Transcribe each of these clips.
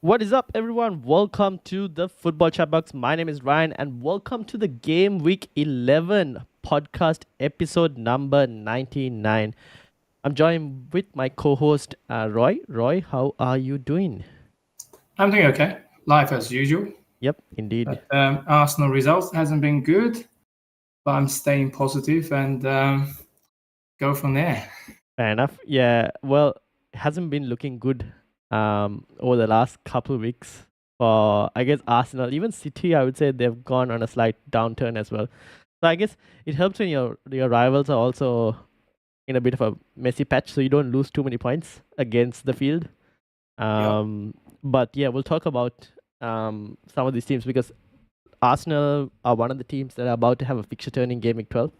What is up, everyone? Welcome to the Football Chatbox. My name is Ryan, and welcome to the Game Week 11 podcast episode number 99. I'm joined with my co-host Roy. Roy, how are you doing? I'm doing okay. Life as usual. Yep, indeed. Arsenal results hasn't been good, but I'm staying positive and go from there. Fair enough. Yeah, well, it hasn't been looking good over the last couple of weeks for, I guess, Arsenal. Even City, I would say they've gone on a slight downturn as well. So I guess it helps when your rivals are also in a bit of a messy patch, so you don't lose too many points against the field. But yeah, we'll talk about some of these teams because Arsenal are one of the teams that are about to have a fixture turn in Game Week 12.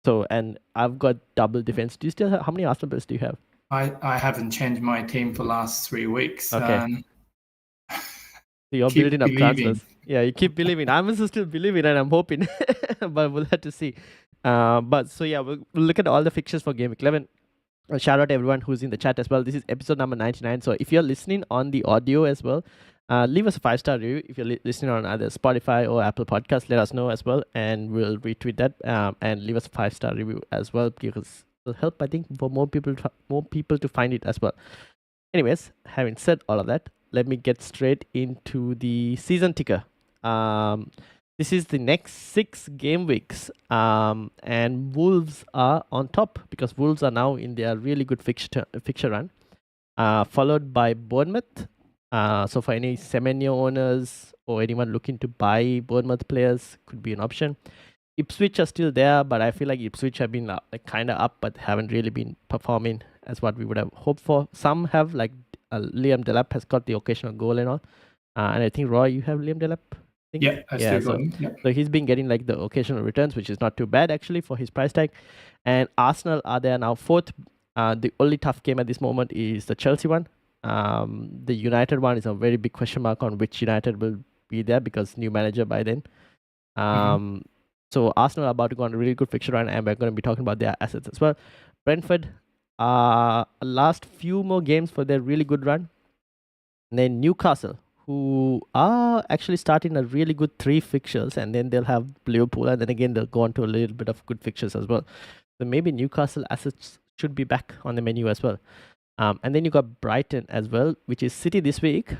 So, and I've got double defense. Do you still have, how many Arsenal players do you have? I haven't changed my team for the last 3 weeks. Okay. So you're Keep building up believing. transfers. Yeah, you keep believing. I'm also still believing and I'm hoping, but we'll have to see. But so yeah, we'll look at all the fixtures for Game Week 11. Shout out to everyone who's in the chat as well. This is episode number 99. So if you're listening on the audio as well, leave us a 5-star review. If you're listening on either Spotify or Apple Podcasts, let us know as well, and we'll retweet that and leave us a 5-star review as well, because it'll help, I think, for more people to find it as well. Anyways, having said all of that, let me get straight into the season ticker. This is the next 6 game weeks, and Wolves are on top because Wolves are now in their really good fixture run, followed by Bournemouth. So for any Semenyo owners or anyone looking to buy Bournemouth players, could be an option. Ipswich are still there, but I feel like Ipswich have been kind of up, but haven't really been performing as what we would have hoped for. Some have, like Liam Delap has got the occasional goal and all. And I think, Roy, you have Liam Delap? Yeah, so he's been getting like the occasional returns, which is not too bad actually for his price tag. And Arsenal are there now 4th. The only tough game at this moment is the Chelsea one. The United one is a very big question mark on which United will be there because new manager by then. So Arsenal are about to go on a really good fixture run, and we're going to be talking about their assets as well. Brentford, last few more games for their really good run. And then Newcastle, who are actually starting a really good 3 fixtures, and then they'll have Liverpool, and then again they'll go on to a little bit of good fixtures as well. So maybe Newcastle assets should be back on the menu as well. And then you got Brighton as well, which is City this week.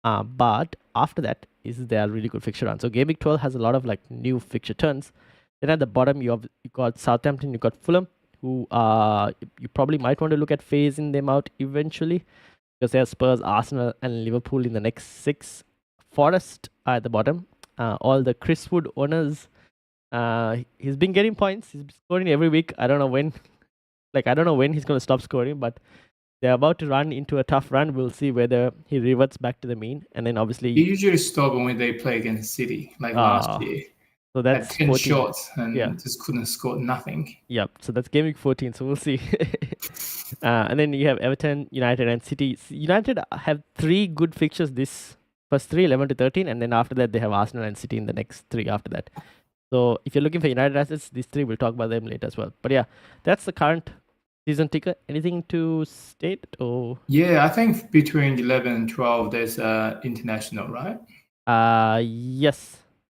But after that is their really good fixture run. So Game Week 12 has a lot of like new fixture turns. Then at the bottom you got Southampton, you got Fulham, who you probably might want to look at phasing them out eventually, because they have Spurs, Arsenal, and Liverpool in the next 6. Forest are at the bottom. All the Chris Wood owners, he's been getting points. He's scoring every week. I don't know when. I don't know when he's going to stop scoring, but they're about to run into a tough run. We'll see whether he reverts back to the mean. And then obviously... He usually stop when they play against City, like last year. So that's 10 shots and just couldn't score nothing. Yep. So that's Game Week 14. So we'll see. And then you have Everton, United, and City. United have 3 good fixtures this first 3, 11 to 13, and then after that they have Arsenal and City in the next 3 after that. So if you're looking for United assets, these 3 we'll talk about them later as well. But yeah, that's the current season ticker. Anything to state? Or yeah, I think between 11 and 12 there's international, right? Yes.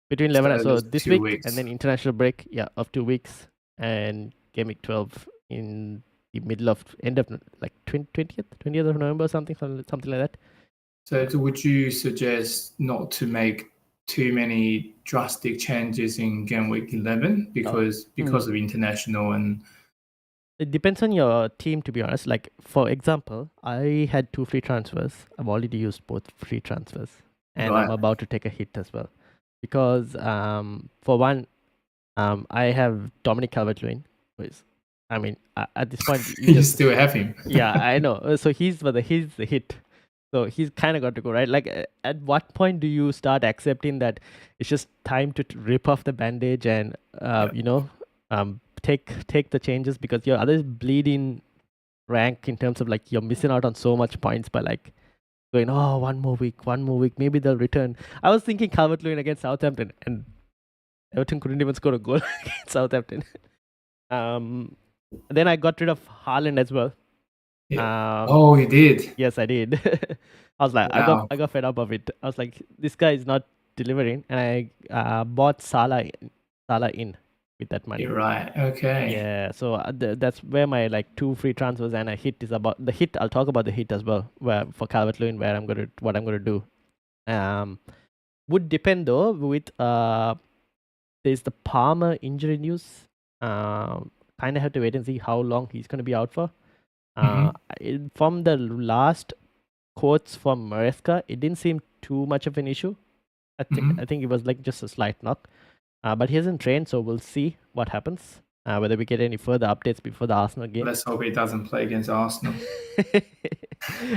Between 11 and so this week weeks. And then international break, of 2 weeks, and Game Week 12 in the middle of end of like 20th of November, something like that. So would you suggest not to make too many drastic changes in Game Week 11 because of international? And it depends on your team, to be honest. Like, for example, I had 2 free transfers. I've already used both free transfers, and I'm about to take a hit as well. Because for one, I have Dominic Calvert-Lewin, who is, I mean, at this point you still have him. Yeah, I know. So he's the hit. So he's kind of got to go, right? Like, at what point do you start accepting that it's just time to rip off the bandage and take the changes, because your others bleeding rank in terms of like you're missing out on so much points by like going, one more week, maybe they'll return. I was thinking Calvert-Lewin against Southampton, and Everton couldn't even score a goal against Southampton. Then I got rid of Haaland as well. Oh, you did. Yes, I did. I was like, Wow. I got fed up of it. I was like, this guy is not delivering, and I bought Salah in with that money. You're right. Okay. Yeah, so that's where my like 2 free transfers and a hit is about. The hit, I'll talk about the hit as well. Where for Calvert-Lewin, what I'm gonna do. Would depend though with there's the Palmer injury news. Kind of have to wait and see how long he's gonna be out for. From the last quotes from Maresca, it didn't seem too much of an issue. I think it was like just a slight knock. But he hasn't trained, so we'll see what happens. Whether we get any further updates before the Arsenal game. Let's hope he doesn't play against Arsenal.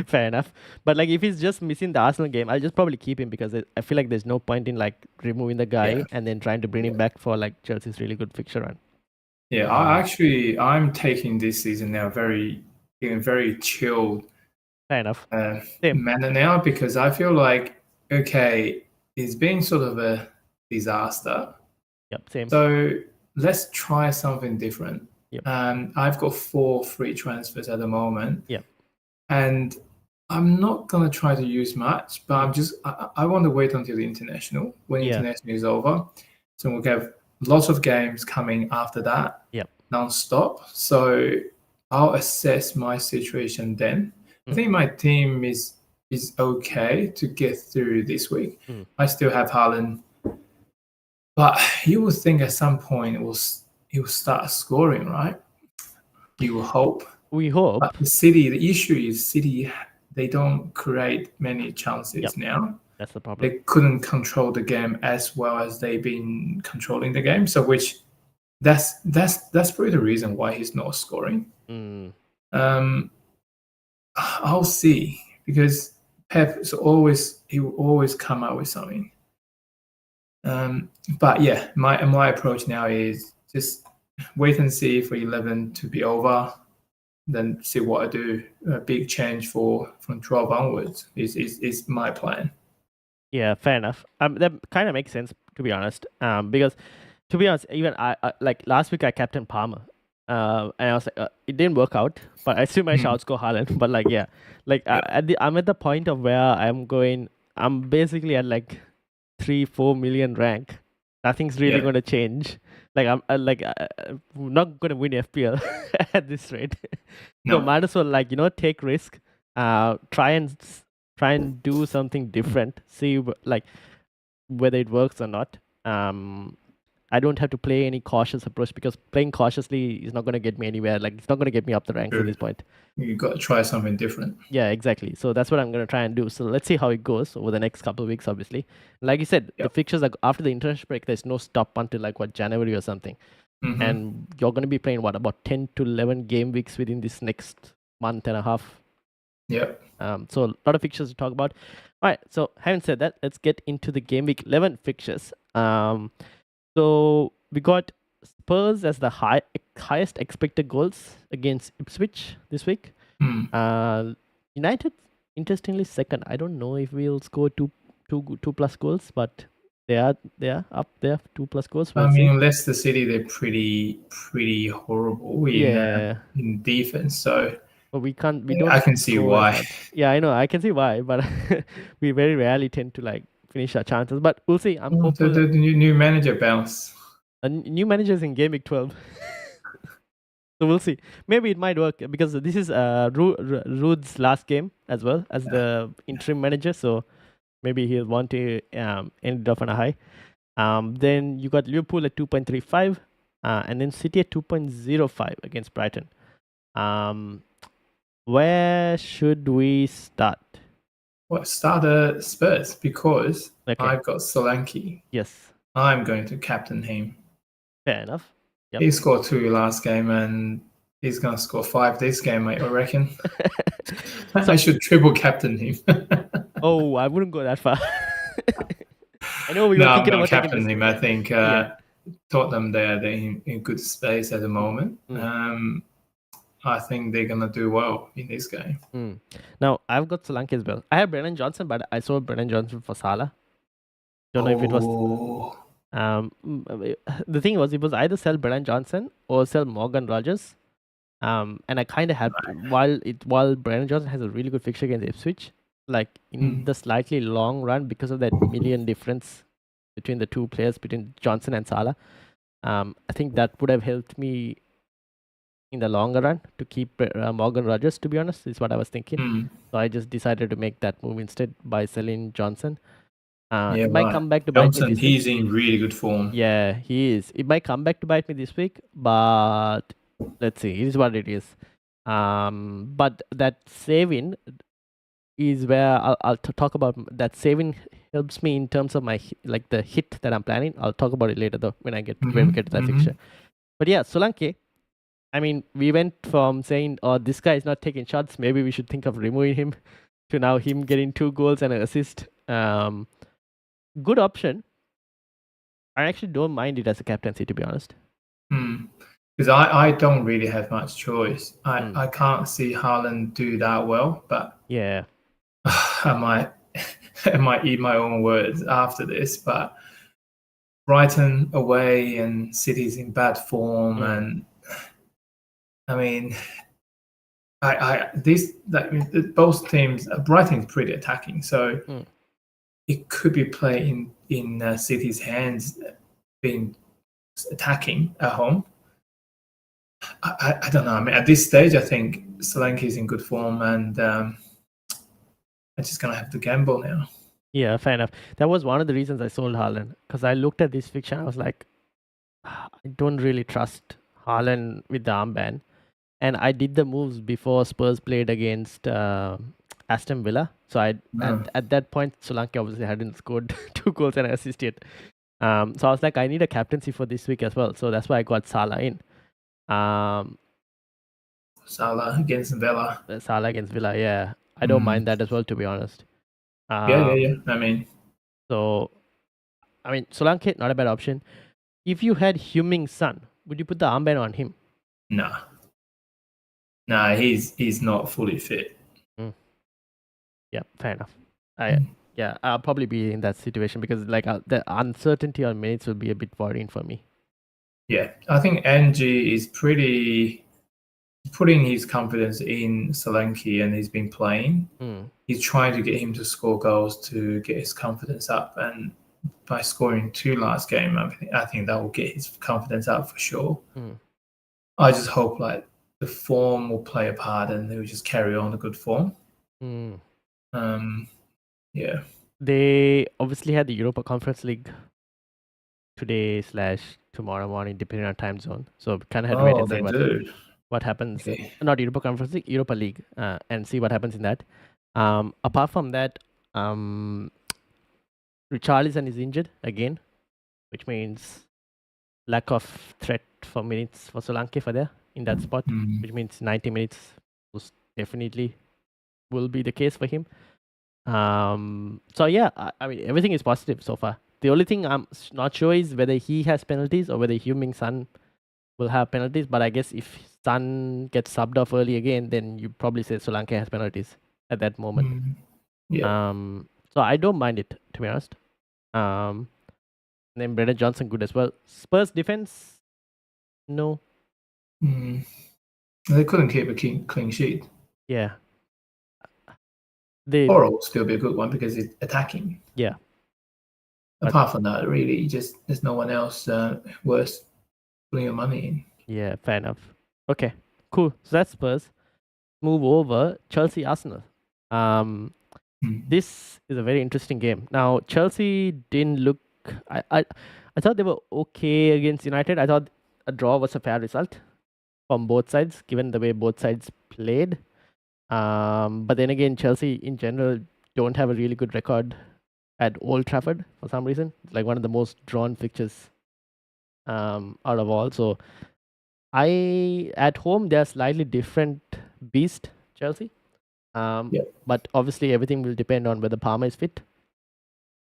Fair enough. But like if he's just missing the Arsenal game, I'll just probably keep him because I feel like there's no point in like removing the guy and then trying to bring him back for like Chelsea's really good fixture run. Yeah, I'm taking this season now in a very chilled Fair enough. manner now because I feel like it's been sort of a disaster. Yep, same. So let's try something different. Yep. I've got 4 free transfers at the moment. Yep. And I'm not gonna try to use much, but I want to wait until the international when international is over. So we'll have lots of games coming after that. Yep. Non-stop. So I'll assess my situation then. I think my team is okay to get through this week. I still have Haaland, but you would think at some point he will start scoring, right? You will hope. We hope. But the issue is City, they don't create many chances now. That's the problem. They couldn't control the game as well as they've been controlling the game. So that's probably the reason why he's not scoring. I'll see because Pep is he will always come out with something. But yeah, my approach now is just wait and see for 11 to be over, then see what I do. A big change from 12 onwards is my plan. Yeah, fair enough. That kind of makes sense to be honest. Because to be honest, even I like last week I captained Palmer. And I was like, it didn't work out, but I still managed to outscore Haaland. But like, I'm at the point of where I'm basically at like 3-4 million rank. Nothing's really going to change. Like I'm not going to win FPL at this rate. So might as well take risk. Try and do something different. See like whether it works or not. I don't have to play any cautious approach because playing cautiously is not going to get me anywhere. Like it's not going to get me up the ranks at this point. You got to try something different. Yeah, exactly. So that's what I'm going to try and do. So let's see how it goes over the next couple of weeks, obviously. Like you said, the fixtures are after the international break, there's no stop until like January or something. And you're going to be playing about 10 to 11 game weeks within this next month and a half. Yep. So a lot of fixtures to talk about. All right. So having said that, let's get into the game week 11 fixtures. So we got Spurs as the highest expected goals against Ipswich this week. United, interestingly, second. I don't know if we'll score two plus goals, but they are up there, 2+ goals. We'll see. Leicester City, they're pretty horrible in defense. So, but we don't. I can see why. Yeah, I know. I can see why, but we very rarely tend to finish our chances, but we'll see. I'm hopeful. The new manager bounce. A new manager is in Game Week 12. So we'll see. Maybe it might work because this is Ruud's last game as well as the interim manager. So maybe he'll want to end it off on a high. Then you got Liverpool at 2.35 and then City at 2.05 against Brighton. Where should we start? Well, start Spurs because I've got Solanke. Yes. I'm going to captain him. Fair enough. Yep. He scored 2 last game and he's going to score 5 this game, mate, I reckon. I should triple captain him. Oh, I wouldn't go that far. I know we were thinking about captain him. I think Tottenham, they're in good space at the moment. I think they're going to do well in this game. Now, I've got Solanke as well. I have Brennan Johnson, but I saw Brennan Johnson for Salah. Don't know if it was... the thing was, it was either sell Brennan Johnson or sell Morgan Rogers. And I kind of had while Brandon Johnson has a really good fixture against Ipswich, like in the slightly long run because of that million difference between the two players between Johnson and Salah. I think that would have helped me in the longer run to keep Morgan Rogers. To be honest, is what I was thinking. So I just decided to make that move instead by selling Johnson. It might come back to bite me Johnson, this week. he's in really good form. Yeah, he is. It might come back to bite me this week, but let's see. It is what it is. But that saving is where I'll talk about. That saving helps me in terms of my like the hit that I'm planning. I'll talk about it later though when we get to that fixture. But yeah, Solanke. I mean, we went from saying, "Oh, this guy is not taking shots. Maybe we should think of removing him," to now him getting 2 goals and an assist. Good option. I actually don't mind it as a captaincy, to be honest. Because I don't really have much choice. I can't see Haaland do that well, but yeah, I might eat my own words after this. But Brighton away and City's in bad form, and I mean, both teams. Brighton's pretty attacking, so it could be playing in City's hands, being attacking at home. I don't know. I mean, at this stage, I think Solanke is in good form, and I'm just gonna have to gamble now. Yeah, fair enough. That was one of the reasons I sold Haaland, because I looked at this fixture and I was like, I don't really trust Haaland with the armband. And I did the moves before Spurs played against Aston Villa. So at that point, Solanke obviously hadn't scored 2 goals and an assist yet. So I was like, I need a captaincy for this week as well. So that's why I got Salah in. Salah against Villa. Salah against Villa, yeah. I don't mind that as well, to be honest. Yeah. I mean, Solanke, not a bad option. If you had Heung-min Son, would you put the armband on him? Nah, he's not fully fit. Yeah, fair enough. I'll probably be in that situation because the uncertainty on minutes will be a bit worrying for me. Yeah, I think Angie is pretty putting his confidence in Solanke, and he's been playing. He's trying to get him to score goals to get his confidence up, and by scoring 2 last game, I think that will get his confidence up for sure. I just hope like the form will play a part, and he will just carry on the good form. Yeah. They obviously had the Europa Conference League today/tomorrow morning, depending on time zone. So kind of had to wait and see what happens. Okay. Not Europa Conference League, Europa League, and see what happens in that. Apart from that, Richarlison is injured again, which means lack of threat for minutes for Solanke for there in that spot, which means 90 minutes definitely will be the case for him. So yeah, I mean everything is positive so far. The only thing I'm not sure is whether he has penalties or whether Heung-min Son will have penalties. But I guess if Son gets subbed off early again, then you probably say Solanke has penalties at that moment. So I don't mind it, to be honest. Then Brendan Johnson good as well. Spurs defense, no. They couldn't keep a clean sheet. Yeah. Or will still be a good one because it's attacking. Yeah. Apart from that, really, just there's no one else worth putting your money in. Yeah, fair enough. Okay, cool. So that's Spurs. Move over Chelsea Arsenal. This is a very interesting game. Now Chelsea didn't look. I thought they were okay against United. I thought a draw was a fair result from both sides, given the way both sides played. But then again, Chelsea in general don't have a really good record at Old Trafford for some reason. It's like one of the most drawn fixtures out of all. So at home they're slightly different beast, Chelsea. But obviously everything will depend on whether Palmer is fit.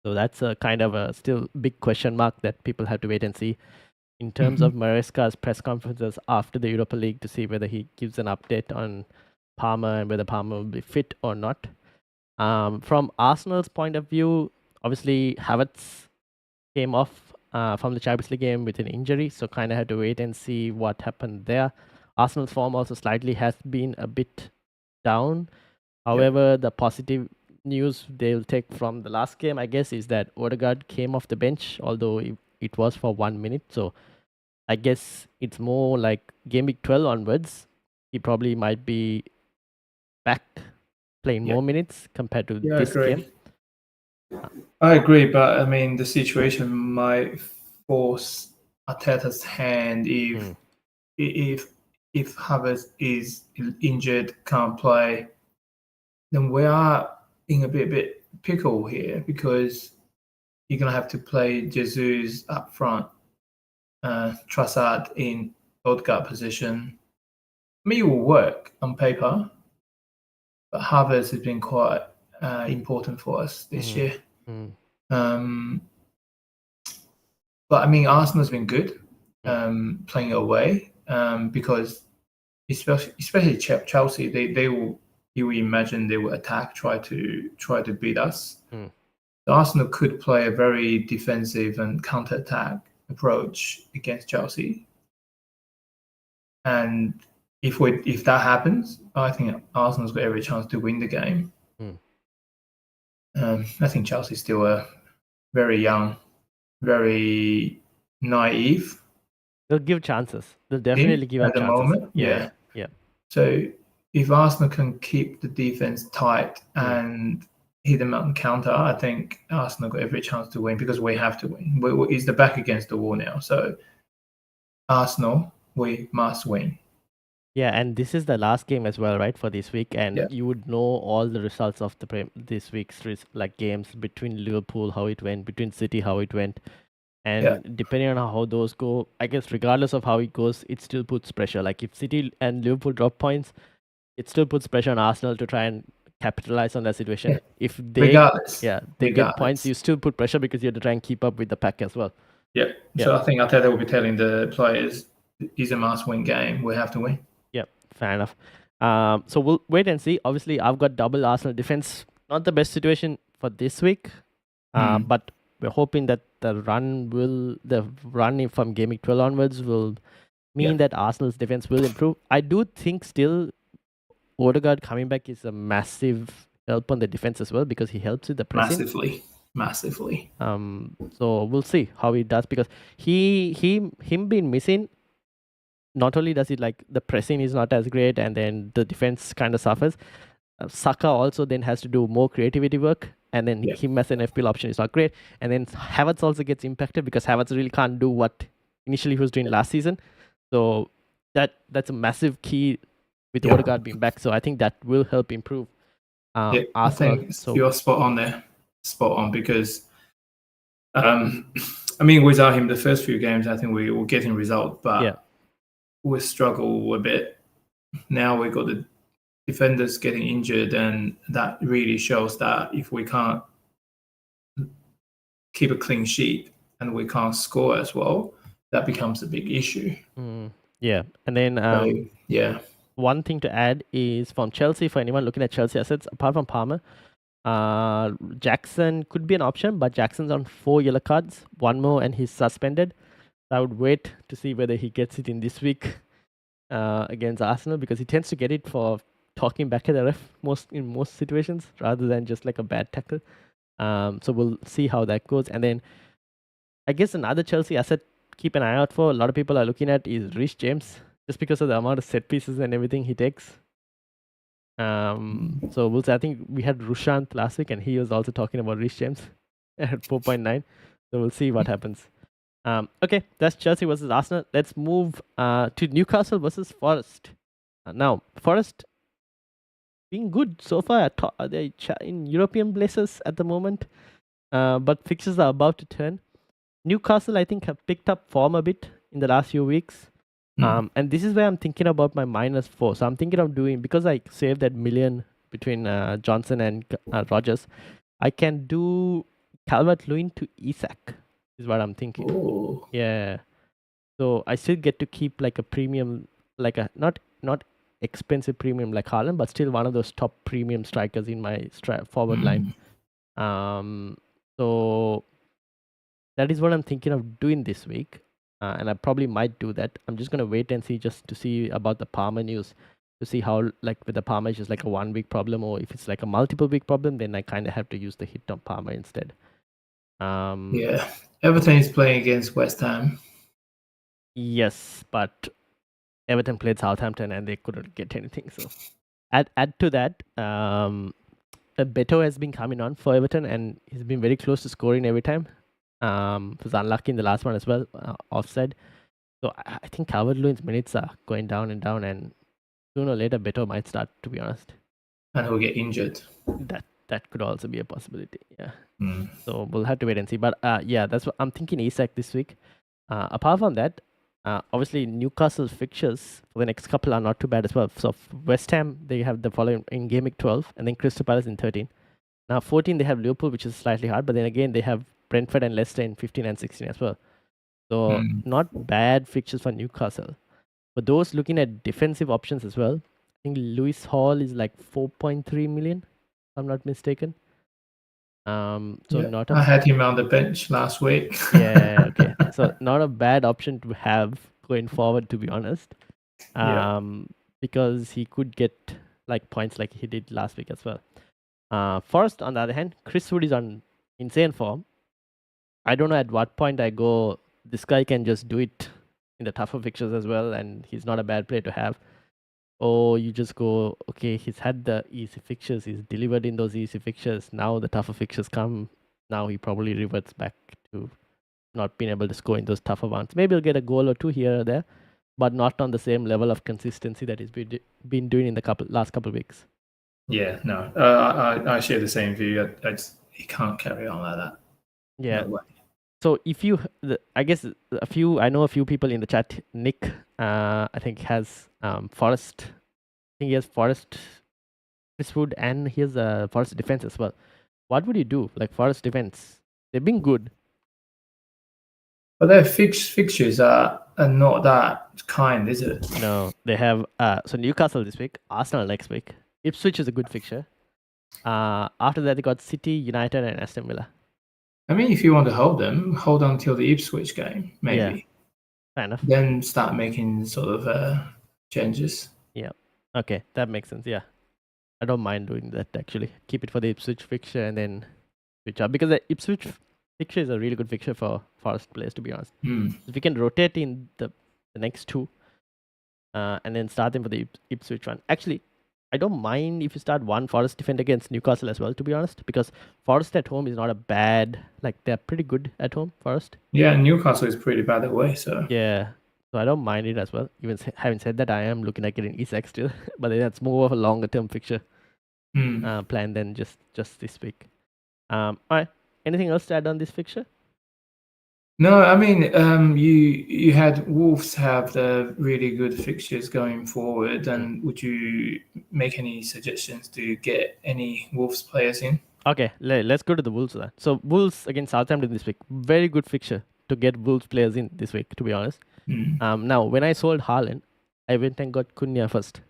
So that's a kind of a still big question mark that people have to wait and see. In terms of Maresca's press conferences after the Europa League to see whether he gives an update on Palmer and whether Palmer will be fit or not. From Arsenal's point of view, obviously Havertz came off from the Champions League game with an injury, so kind of had to wait and see what happened there. Arsenal's form also slightly has been a bit down. However, the positive news they'll take from the last game, I guess, is that Odegaard came off the bench, although it was for 1 minute. So I guess it's more like game week 12 onwards. He probably might be back playing more minutes compared to Yeah, this game. I agree, but I mean the situation might force Arteta's hand if Havertz is injured, can't play, then we are in a bit pickle here because you're gonna have to play Jesus up front, Trossard in Odegaard position. I mean, it will work on paper, but Havertz has been quite important for us this year. But I mean, Arsenal's been good playing away because especially Chelsea, they will, you will imagine they will attack, try to beat us. Arsenal could play a very defensive and counter-attack approach against Chelsea, and if that happens, I think Arsenal's got every chance to win the game. I think Chelsea's still very young, very naive. They'll give chances. They'll definitely give up at the chances. moment. Yeah. So if Arsenal can keep the defense tight and hit them out and counter, I think Arsenal got every chance to win because we have to win. It's the back against the wall now. So Arsenal, we must win. Yeah, and this is the last game as well, right, for this week, and you would know all the results of this week's like games between Liverpool, how it went, between City, how it went, and depending on how those go, I guess regardless of how it goes, it still puts pressure. Like if City and Liverpool drop points, it still puts pressure on Arsenal to try and capitalize on that situation. If they get points, you still put pressure because you have to try and keep up with the pack as well. So I think Arteta will be telling the players, it's a must-win game. We have to win. Yeah, fair enough. So we'll wait and see. Obviously, I've got double Arsenal defense. Not the best situation for this week, but we're hoping that the run from game week 12 onwards will mean that Arsenal's defense will improve. I do think still Odegaard coming back is a massive help on the defense as well because he helps with the pressing. Massively. So we'll see how he does because him being missing, not only does it like the pressing is not as great and then the defense kind of suffers. Saka also then has to do more creativity work, and then him as an FPL option is not great. And then Havertz also gets impacted because Havertz really can't do what initially he was doing last season. So that's a massive key with Odegaard being back. So I think that will help improve Arsenal. I think you're spot on there. Spot on because I mean without him the first few games I think we were getting results, but we struggle a bit. Now we got the defenders getting injured, and that really shows that if we can't keep a clean sheet and we can't score as well, that becomes a big issue. Yeah, and then one thing to add is from Chelsea, for anyone looking at Chelsea assets, apart from Palmer, Jackson could be an option, but Jackson's on 4 yellow cards, 1 more and he's suspended. I would wait to see whether he gets it in this week against Arsenal because he tends to get it for talking back at the ref in most situations rather than just like a bad tackle. So we'll see how that goes. And then I guess another Chelsea asset keep an eye out for, a lot of people are looking at, is Reece James, just because of the amount of set pieces and everything he takes. So we'll see. I think we had Rushant last week and he was also talking about Reece James at 4.9. So we'll see what happens. Okay, that's Chelsea versus Arsenal. Let's move to Newcastle versus Forest. Now, Forest being good so far. They're in European places at the moment, but fixtures are about to turn. Newcastle, I think, have picked up form a bit in the last few weeks. And this is where I'm thinking about my -4. So I'm thinking of doing, because I saved that million between Johnson and Rogers, I can do Calvert-Lewin to Isak, is what I'm thinking. Ooh. Yeah. So I still get to keep like a premium, like a not expensive premium like Haaland, but still one of those top premium strikers in my forward line. So that is what I'm thinking of doing this week. and I probably might do that. I'm just gonna wait and see, just to see about the Palmer news, to see how, like, with the Palmer it's just like a 1 week problem, or if it's like a multiple week problem, then I kind of have to use the hit on Palmer instead. Yeah, Everton is playing against West Ham. Yes, but Everton played Southampton and they couldn't get anything. So add to that, Beto has been coming on for Everton and he's been very close to scoring every time. Was unlucky in the last one as well, offside. So I think Calvert-Lewin's minutes are going down and down, and sooner or later Beto might start, to be honest. And he'll get injured. That could also be a possibility. Yeah. Mm. So we'll have to wait and see. But yeah, that's what I'm thinking. Isak this week. Apart from that, obviously Newcastle fixtures for the next couple are not too bad as well. So West Ham, they have the following in Game Week 12, and then Crystal Palace in 13. Now 14 they have Liverpool, which is slightly hard, but then again they have Brentford and Leicester in 15 and 16 as well. So not bad fixtures for Newcastle. For those looking at defensive options as well, I think Lewis Hall is like 4.3 million, if I'm not mistaken. So Yeah, not I had him on the bench last week. yeah, okay. So not a bad option to have going forward, to be honest. Because he could get like points like he did last week as well. Forrest, on the other hand, Chris Wood is on insane form. I don't know at what point I go, this guy can just do it in the tougher fixtures as well, and he's not a bad player to have. Or you just go, okay, he's had the easy fixtures, he's delivered in those easy fixtures. Now the tougher fixtures come. Now he probably reverts back to not being able to score in those tougher ones. Maybe he'll get a goal or two here or there, but not on the same level of consistency that he's been doing in the last couple of weeks. Yeah, no, I share the same view. He can't carry on like that. Yeah. No way. So if you, I guess I know a few people in the chat. Nick, I think has Forest. I think he has Forest, Chris Wood, and he has Forest defense as well. What would you do? Like Forest defense, they've been good. But their fixtures are not that kind, is it? No, they have so Newcastle this week, Arsenal next week. Ipswich is a good fixture. After that, they got City, United, and Aston Villa. I mean, if you want to hold them, hold on till the Ipswich game, maybe. Yeah, fair enough. Then start making sort of changes. Yeah. Okay, that makes sense. Yeah, I don't mind doing that actually. Keep it for the Ipswich fixture and then switch up, because the Ipswich fixture is a really good fixture for Forest players, to be honest. If we can rotate in the next two, and then start them for the Ipswich one. Actually, I don't mind if you start one Forest defender against Newcastle as well, to be honest, because Forest at home is not a bad, like they're pretty good at home, Forest. Yeah, Newcastle is pretty bad away, so. Yeah, so I don't mind it as well. Even having said that, I am looking at getting Isak still, but that's more of a longer term fixture plan than just this week. All right, anything else to add on this fixture? No, I mean, you had Wolves have the really good fixtures going forward, and would you make any suggestions to get any Wolves players in? Okay, let's go to the Wolves then. So Wolves against Southampton this week, very good fixture to get Wolves players in this week, to be honest. Now, when I sold Haaland, I went and got Cunha first.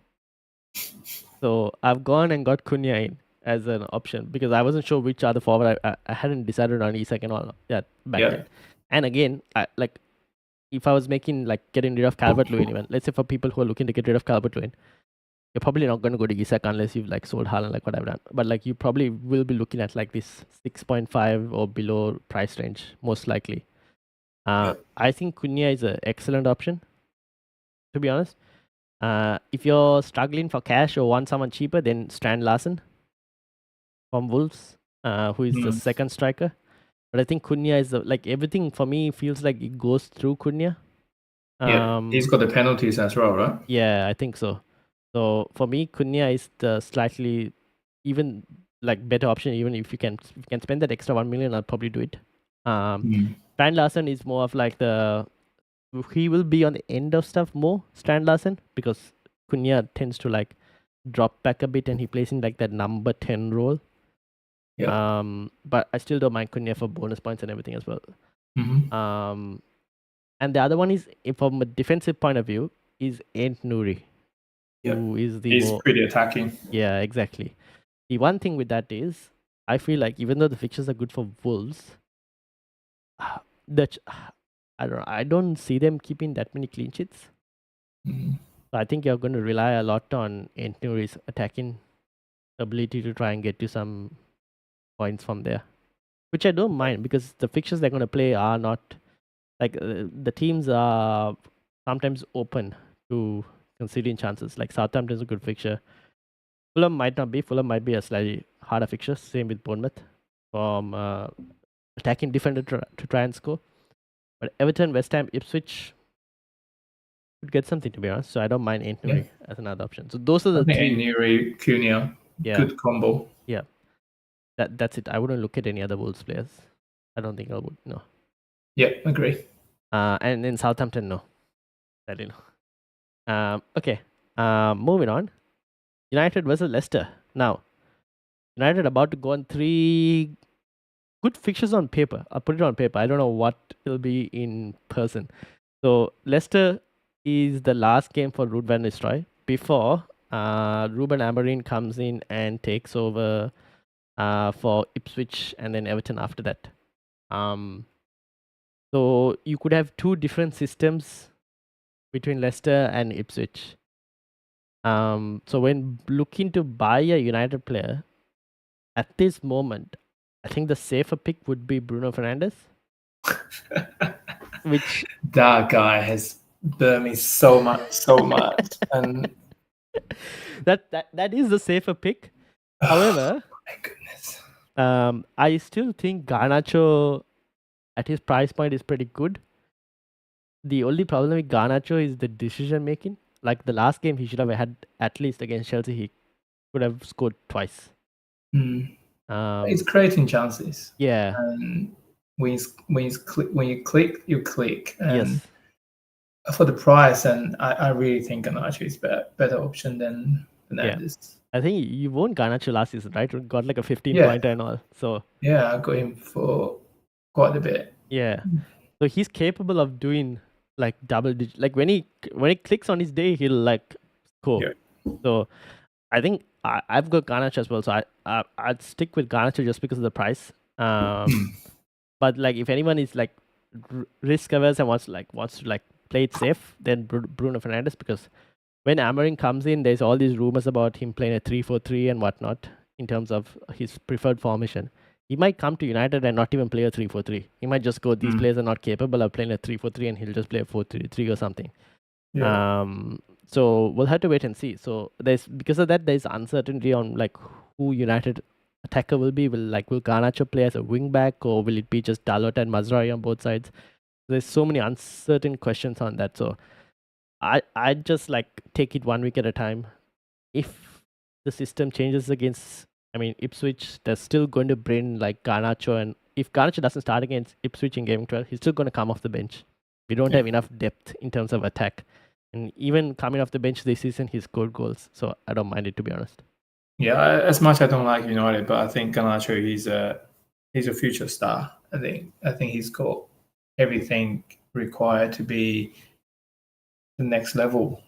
So I've gone and got Cunha in as an option because I wasn't sure which other forward. I hadn't decided on Isak and all that back then. And again, if I was making like getting rid of Calvert-Lewin, even let's say for people who are looking to get rid of Calvert-Lewin, you're probably not going to go to Isak unless you've like sold Haaland, like what I've done. But like you probably will be looking at like this 6.5 or below price range, most likely. I think Cunha is an excellent option, to be honest. If you're struggling for cash or want someone cheaper, then Strand Larsen from Wolves, who is the second striker. But I think Cunha is like everything for me feels like it goes through Cunha. He's got the penalties as well, right? Yeah, I think so. So for me, Cunha is the slightly even like better option. Even if you can spend that extra 1 million, I'll probably do it. Strand Larsen is more of like he will be on the end of stuff more, Strand Larsen, because Cunha tends to like drop back a bit and he plays in like that number 10 role. But I still don't mind Cunha for bonus points and everything as well. And the other one is, from a defensive point of view, is Ant Nouri. Who is he's pretty attacking. Yeah, exactly. The one thing with that is, I feel like even though the fixtures are good for Wolves, I don't see them keeping that many clean sheets. Mm. So I think you're going to rely a lot on Anthony's attacking ability to try and get you some points from there, which I don't mind because the fixtures they're going to play are not like the teams are sometimes open to conceding chances. Like Southampton's a good fixture. Fulham might not be. Fulham might be a slightly harder fixture. Same with Bournemouth from attacking defender to try and score. But Everton, West Ham, Ipswich could get something, to be honest. So I don't mind Anthony as another option. So those are I the think three. Nuri, Cunha, good combo. Yeah. That's it. I wouldn't look at any other Wolves players. I don't think I would. No. Yeah, agree. And in Southampton, no. I don't know. Okay. Moving on. United versus Leicester. Now, United about to go on 3 good fixtures on paper. I'll put it on paper. I don't know what it'll be in person. So Leicester is the last game for Ruud van Nistelrooy before Ruben Amorim comes in and takes over for Ipswich and then Everton after that. So you could have 2 different systems between Leicester and Ipswich. So when looking to buy a United player, at this moment, I think the safer pick would be Bruno Fernandes. Which that guy has burned me so much, and that is the safer pick. However, my goodness, I still think Garnacho at his price point is pretty good. The only problem with Garnacho is the decision making. Like the last game, he should have had at least against Chelsea. He could have scored twice. It's creating chances. Yeah. And when you click, you click. And Yes. for the price, and I really think Garnacho is better option than Fernandes. Yeah. I think you won Garnacho last season, right? Got like a 15 pointer and all. So yeah, I got him for quite a bit. Yeah. So he's capable of doing like double digit. Like when he clicks on his day, he'll like score. Yeah. So I think I've got Garnacho as well. So I'd stick with Garnacho just because of the price. But like if anyone is like risk averse and wants to play it safe, then Bruno Fernandes, because when Amorim comes in, there's all these rumors about him playing a 3-4-3 and whatnot in terms of his preferred formation. He might come to United and not even play a 3-4-3. He might just go, these players are not capable of playing a 3-4-3, and he'll just play a 4-3-3 or something. Yeah. So we'll have to wait and see. So because of that, there's uncertainty on like who United attacker will be. Will Garnacho play as a wing back, or will it be just Dalot and Mazraoui on both sides? There's so many uncertain questions on that. So I just like take it 1 week at a time. If the system changes against, Ipswich, they're still going to bring like Garnacho, and if Garnacho doesn't start against Ipswich in Game 12, he's still going to come off the bench. We don't have enough depth in terms of attack. And even coming off the bench this season, he scored goals. So I don't mind it, to be honest. Yeah, as much I don't like United, but I think Garnacho he's a future star. I think he's got everything required to be the next level.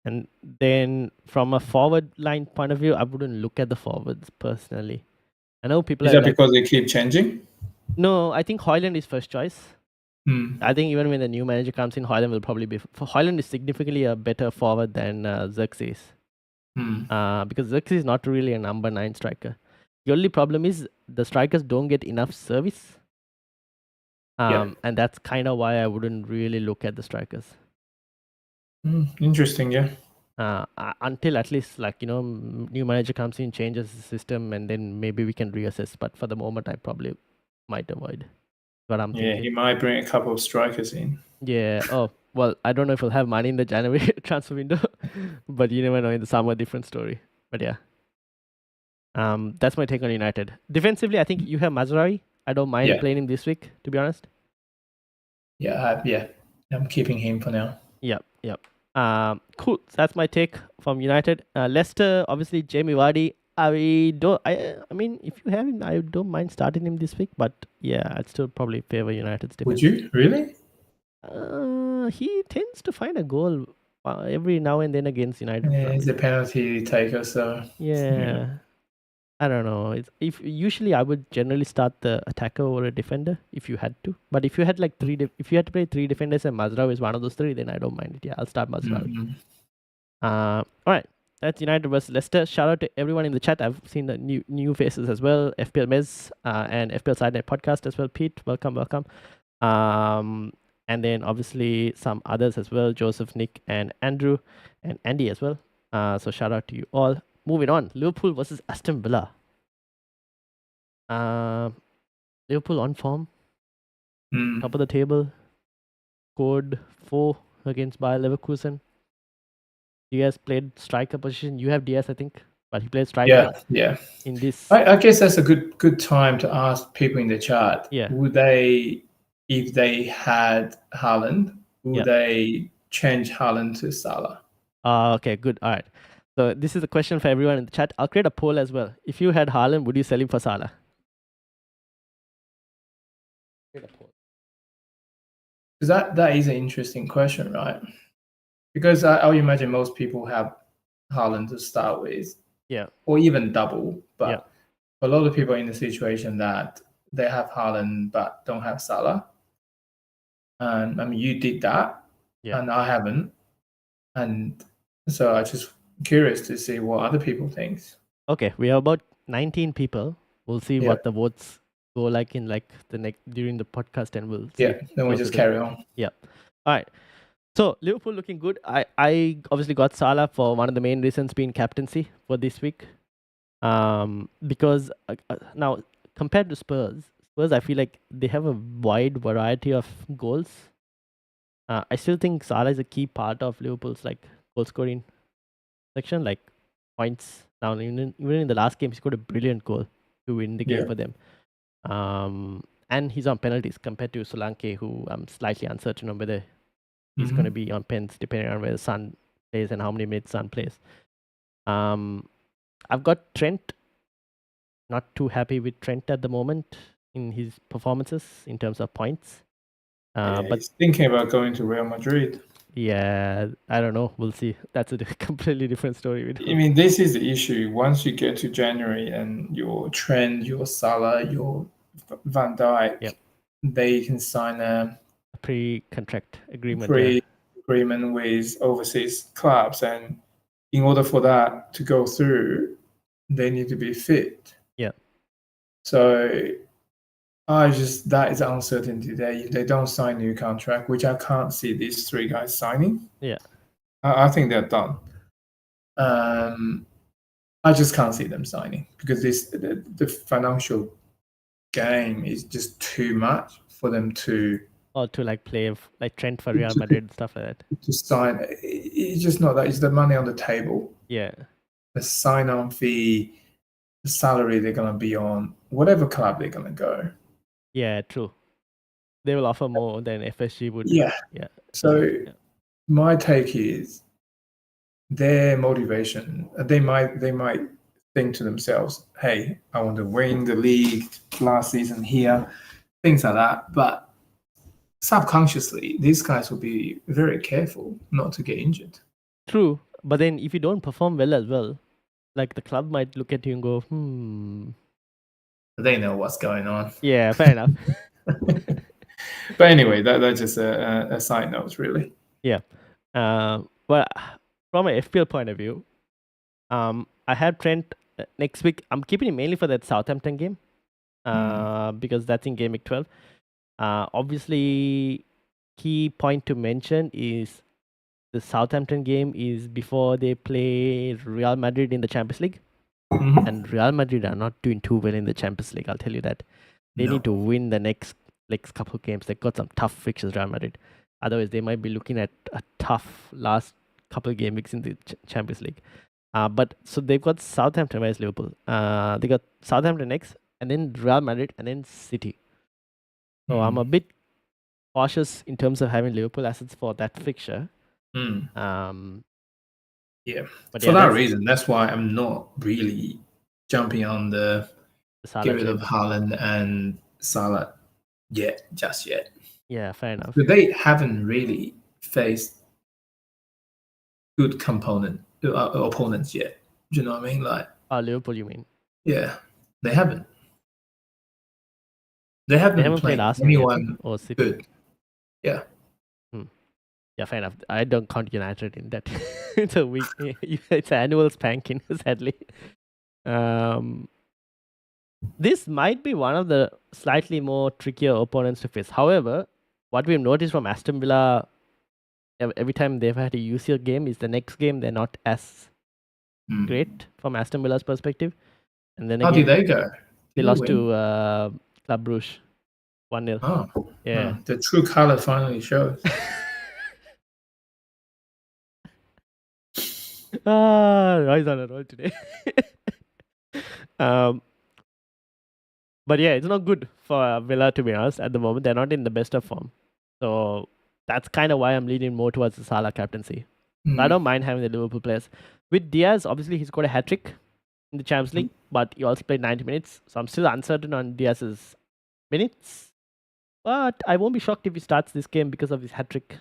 And then from a forward line point of view, I wouldn't look at the forwards personally. I know people Is that because they keep changing? No, I think Højlund is first choice. I think even when the new manager comes in, Højlund will probably be. Højlund is significantly a better forward than Xerxes. Because Xerxes is not really a number 9 striker. The only problem is the strikers don't get enough service. And that's kind of why I wouldn't really look at the strikers. Interesting, yeah. Until at least new manager comes in, changes the system, and then maybe we can reassess. But for the moment, I probably might avoid. What I'm thinking. He might bring a couple of strikers in. Yeah. Oh well, I don't know if we'll have money in the January transfer window, but you never know. In the summer, different story. But yeah. That's my take on United. Defensively, I think you have Mazraoui. I don't mind playing him this week, to be honest. Yeah. I'm keeping him for now. Yep. Cool. So that's my take from United. Leicester, obviously, Jamie Vardy. I mean, if you have him, I don't mind starting him this week. But yeah, I'd still probably favor United's defense. Would you really? He tends to find a goal every now and then against United. Yeah, he's a penalty taker, so yeah. I don't know. If usually I would generally start the attacker over a defender if you had to. But if you had like if you had to play 3 defenders and Mazraoui is one of those 3, then I don't mind it. Yeah, I'll start Mazraoui. Mhm. All right. That's United versus Leicester. Shout out to everyone in the chat. I've seen the new faces as well. FPL Mez and FPL Sidenet podcast as well. Pete, welcome. And then obviously some others as well. Joseph, Nick, and Andrew, and Andy as well. So shout out to you all. Moving on. Liverpool versus Aston Villa. Liverpool on form, top of the table. Scored 4 against Bayer Leverkusen. Diaz played striker position. You have Diaz, I think, but he played striker. Yeah. In this, I guess that's a good time to ask people in the chat. Yeah. Would they, if they had Haaland, would they change Haaland to Salah? Okay, good. All right. So this is a question for everyone in the chat. I'll create a poll as well. If you had Haaland, would you sell him for Salah? Create a poll. Because that is an interesting question, right? Because I would imagine most people have Haaland to start with, Yeah. or even double. But a lot of people are in the situation that they have Haaland but don't have Salah. And I mean, you did that, and I haven't. And so I'm just curious to see what other people think. Okay, we have about 19 people. We'll see what the votes go like in like the next during the podcast, and we'll see. Then we just carry on. Yeah. All right. So Liverpool looking good. I obviously got Salah for one of the main reasons being captaincy for this week. Because now compared to Spurs I feel like they have a wide variety of goals. I still think Salah is a key part of Liverpool's like goal scoring section, like points. Now even in the last game, he scored a brilliant goal to win the game for them. And he's on penalties compared to Solanke, who I'm slightly uncertain on whether he's going to be on pens depending on where Son plays and how many minutes Son plays. I've got Trent. Not too happy with Trent at the moment in his performances in terms of points. But he's thinking about going to Real Madrid. Yeah, I don't know. We'll see. That's a completely different story. I mean, this is the issue. Once you get to January and your Trent, your Salah, your Van Dijk, they can sign a pre-contract agreement. Agreement with overseas clubs, and in order for that to go through, they need to be fit. Yeah. So that is uncertainty there. If they don't sign new contract, which I can't see these 3 guys signing. Yeah. I think they're done. I just can't see them signing because the financial game is just too much for them to. Or to like play like Trent for Real Madrid and stuff like that. To sign, it's just not that. It's the money on the table. Yeah. The sign-on fee, the salary they're gonna be on, whatever club they're gonna go. Yeah, true. They will offer more than FSG would. Yeah. So my take is their motivation. They might think to themselves, "Hey, I want to win the league last season here," things like that. But subconsciously, these guys will be very careful not to get injured. True, but then if you don't perform well as well, like the club might look at you and go, They know what's going on. Yeah, fair enough. But anyway, that's just a side note, really. Yeah. Well, from an FPL point of view, I have Trent next week. I'm keeping him mainly for that Southampton game, because that's in Game Week 12. Obviously, key point to mention is the Southampton game is before they play Real Madrid in the Champions League. And Real Madrid are not doing too well in the Champions League, I'll tell you that. They need to win the next couple of games. They've got some tough fixtures, Real Madrid. Otherwise, they might be looking at a tough last couple of game weeks in the Champions League. But so they've got Southampton versus Liverpool. They got Southampton next, and then Real Madrid, and then City. So I'm a bit cautious in terms of having Liverpool assets for that fixture. Yeah. But for that reason, that's why I'm not really jumping on the get rid of Haaland and Salah just yet. Yeah, fair enough. But they haven't really faced good opponents yet. Do you know what I mean? Like Liverpool, you mean? Yeah, they haven't. They They haven't haven't played played Arsenal yet, anyone or City. good. Yeah. Yeah, fair enough. I don't count United in that. It's a week. It's an annual spanking, sadly. This might be one of the slightly more trickier opponents to face. However, what we've noticed from Aston Villa every time they've had a UCL game is the next game they're not as great from Aston Villa's perspective. And then How again, did they go? they Did lost win? to Club Brugge 1-0. Oh, Yeah. The true color finally shows. Rise on a roll today. But yeah, it's not good for Villa, to be honest, at the moment. They're not in the best of form. So that's kind of why I'm leaning more towards the Salah captaincy. I don't mind having the Liverpool players. With Diaz, obviously, he's got a hat trick in the Champions League, but he also played 90 minutes. So I'm still uncertain on Diaz's minutes. But I won't be shocked if he starts this game because of his hat trick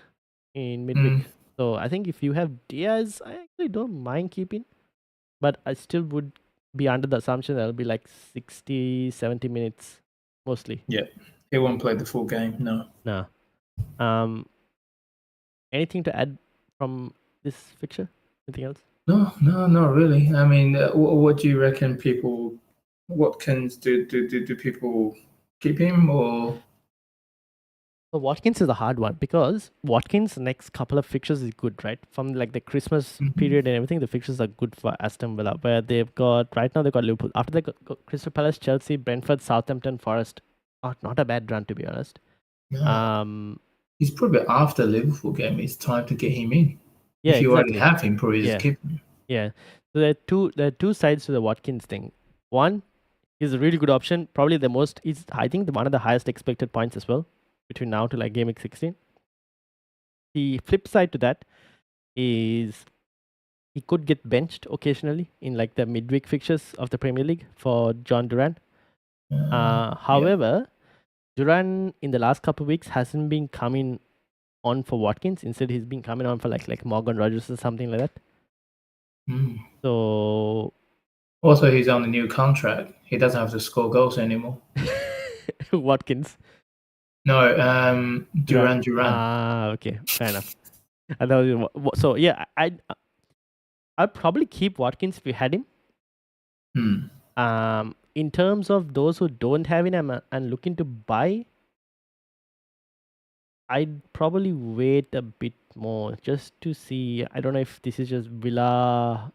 in midweek. So I think if you have Diaz, I actually don't mind keeping. But I still would be under the assumption that it'll be like 60, 70 minutes mostly. Yeah. He won't play the full game, no. No. Anything to add from this fixture? Anything else? No, not really. I mean, what do you reckon people, Watkins, do people keep him or? So Watkins is a hard one because Watkins' next couple of fixtures is good, right? From like the Christmas period and everything, the fixtures are good for Aston Villa. Where they've got right now, they've got Liverpool. After they got Crystal Palace, Chelsea, Brentford, Southampton, Forest. Not a bad run, to be honest. No. He's probably after Liverpool game. It's time to get him in. Yeah, if you exactly. already have him, probably just keep him. Yeah. So there are two sides to the Watkins thing. One, he's a really good option. Probably the most. Is I think one of the highest expected points as well between now to like Gameweek 16. The flip side to that is he could get benched occasionally in like the midweek fixtures of the Premier League for John Duran. However, Duran in the last couple of weeks hasn't been coming on for Watkins. Instead, he's been coming on for like Morgan Rogers or something like that. So also, he's on a new contract. He doesn't have to score goals anymore. Watkins. No, Duran. Okay, fair enough. So yeah, I'd probably keep Watkins if you had him. In terms of those who don't have him and looking to buy, I'd probably wait a bit more just to see. I don't know if this is just Villa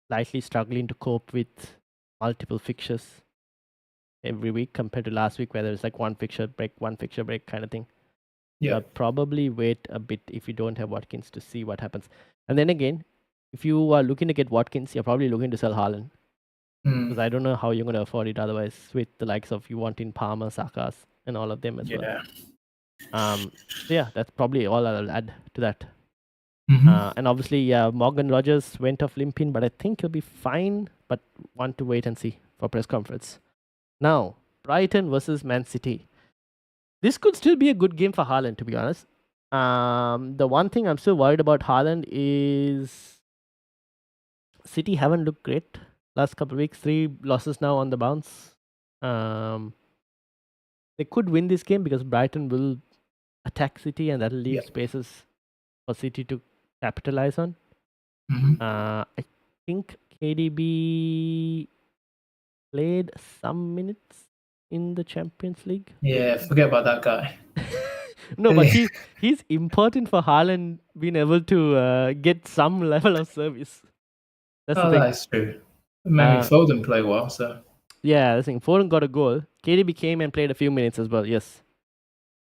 slightly struggling to cope with multiple fixtures every week compared to last week where there's like one fixture break kind of thing. Yeah. I'd probably wait a bit if you don't have Watkins to see what happens. And then again, if you are looking to get Watkins, you're probably looking to sell Haaland. Because I don't know how you're going to afford it otherwise with the likes of you wanting Palmer, Sakas, and all of them as well. Yeah, that's probably all I'll add to that. And obviously, Morgan Rogers went off limping, but I think he'll be fine. But want to wait and see for press conference. Now, Brighton versus Man City. This could still be a good game for Haaland, to be honest. The one thing I'm still worried about Haaland is City haven't looked great last couple of weeks. 3 losses now on the bounce. They could win this game because Brighton will attack City and that'll leave spaces for City to capitalize on. I think KDB played some minutes in the Champions League. Yeah, forget about that guy. No, but he's important for Haaland being able to get some level of service. That's the thing. That's true. Maybe Foden play well, so. Yeah, I think Foden got a goal. KDB came and played a few minutes as well, yes.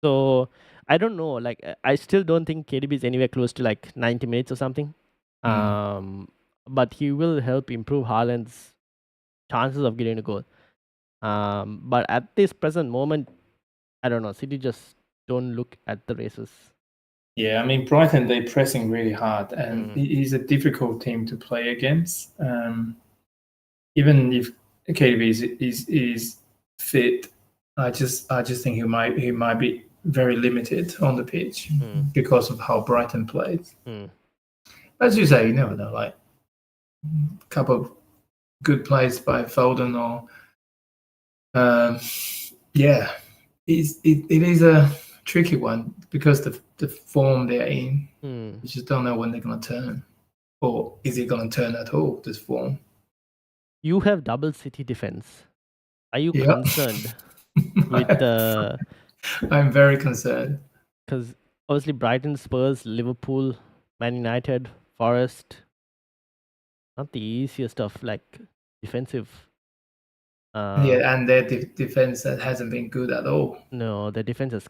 So, I don't know. Like, I still don't think KDB is anywhere close to like 90 minutes or something. But he will help improve Haaland's chances of getting a goal. But at this present moment, I don't know. City just don't look at the races. Yeah, I mean, Brighton, they're pressing really hard, and he's a difficult team to play against. Even if KDB is fit, I just think he might be very limited on the pitch because of how Brighton plays. As you say, you never know. Like, couple good plays by Foden or yeah, it is a tricky one because the form they're in, you just don't know when they're going to turn, or is it going to turn at all? This form. You have double City defense. Are you Yeah. concerned with the? I'm very concerned. Because obviously Brighton, Spurs, Liverpool, Man United, Forest, not the easiest of like defensive. Yeah, and their defense that hasn't been good at all. No, the defense has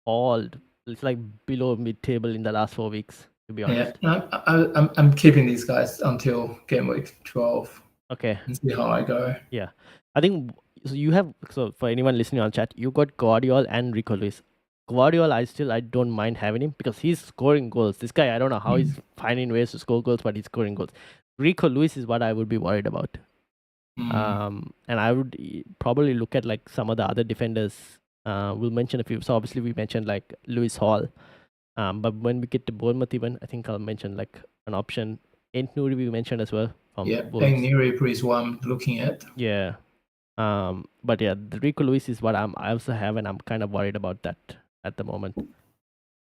fallen. It's like below mid-table in the last 4 weeks, to be honest. Yeah, I'm keeping these guys until game week 12. Okay. And see how I go. Yeah, I think so. You have, so for anyone listening on chat, you got Guardiola and Rico Lewis. Guardiola, I don't mind having him because he's scoring goals. This guy, I don't know how he's finding ways to score goals, but he's scoring goals. Rico Lewis is what I would be worried about. And I would probably look at like some of the other defenders. We'll mention a few. So obviously we mentioned like Lewis Hall. But when we get to Bournemouth, even I think I'll mention like an option. Ent Nouri we mentioned as well. Yeah, Ent Nouri is what I'm looking at. Yeah. But yeah, the Rico Lewis is what I also have, and I'm kind of worried about that at the moment.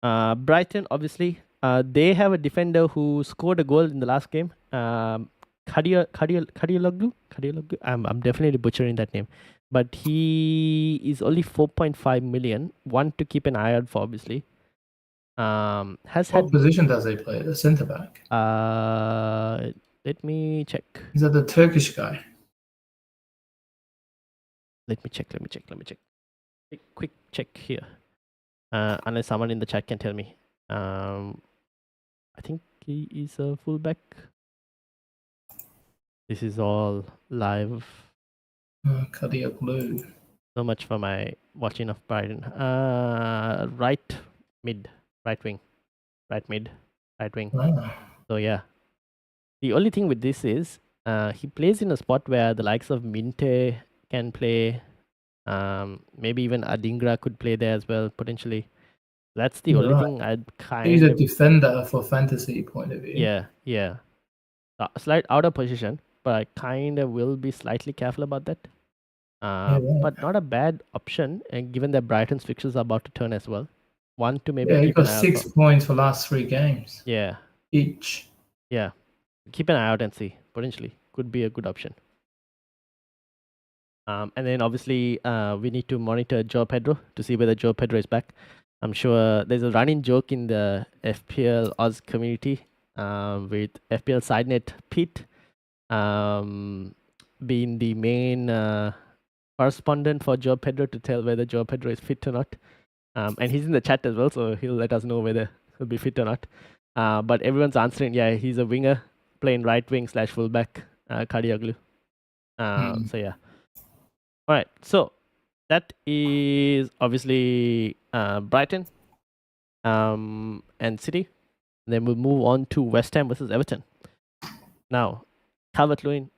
Brighton, obviously, they have a defender who scored a goal in the last game. Kadiologlu. I'm definitely butchering that name, but he is only 4.5 million. One to keep an eye out for, obviously. What position does he play? The centre back. Let me check. Is that the Turkish guy? Let me check. Quick check here. Unless someone in the chat can tell me. I think he is a fullback. This is all live. Kadioglu. So much for my watching of Brighton. Right mid, right wing, right mid, right wing. Oh. So yeah. The only thing with this is he plays in a spot where the likes of Minte can play. Maybe even Adingra could play there as well, potentially. That's the only thing I'd He's a defender for fantasy point of view. Yeah. Slight out of position, but I kind of will be slightly careful about that. But not a bad option, and given that Brighton's fixtures are about to turn as well. One to maybe he got 6 points for last 3 games. Yeah. Each. Yeah. Keep an eye out and see. Potentially. Could be a good option. And then obviously we need to monitor Joe Pedro to see whether Joe Pedro is back. I'm sure there's a running joke in the FPL Oz community with FPL Sidenet Pete being the main correspondent for Joe Pedro to tell whether Joe Pedro is fit or not. And he's in the chat as well, so he'll let us know whether he'll be fit or not. But everyone's answering, yeah, he's a winger playing right wing / fullback, Kadioglu. So yeah. All right, so that is obviously Brighton and City. And then we'll move on to West Ham versus Everton. Now, Calvert-Lewin,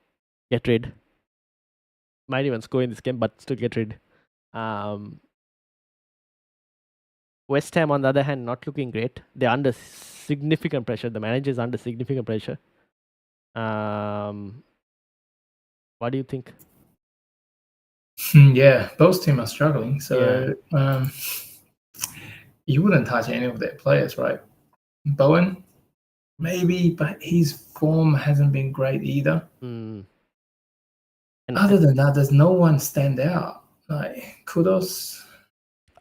get rid. Might even score in this game, but still get rid. West Ham, on the other hand, not looking great. They're under significant pressure. The manager is under significant pressure. What do you think? Yeah, both teams are struggling. So you wouldn't touch any of their players, right? Bowen, maybe, but his form hasn't been great either. And other than that, there's no one stand out. Like Kudos.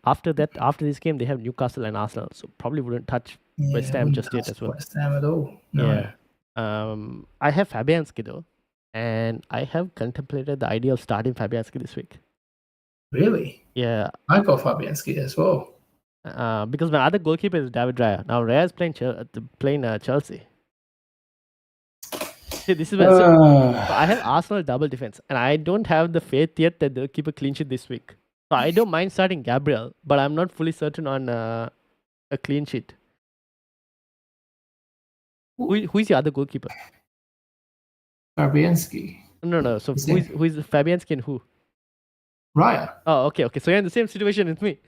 After this game, they have Newcastle and Arsenal, so probably wouldn't touch West Ham just yet as well. West Ham at all? No. Yeah. I have Fabianski though, and I have contemplated the idea of starting Fabianski this week. Really? Yeah. I got Fabianski as well. Because my other goalkeeper is David Raya. Now Raya is playing Chelsea. See, this is where so I have Arsenal double defense, and I don't have the faith yet that they'll keep a clean sheet this week. So I don't mind starting Gabriel, but I'm not fully certain on a clean sheet. Who is your other goalkeeper? Fabianski. No. So who is Fabianski and who? Raya. Oh, okay. So you're in the same situation as me.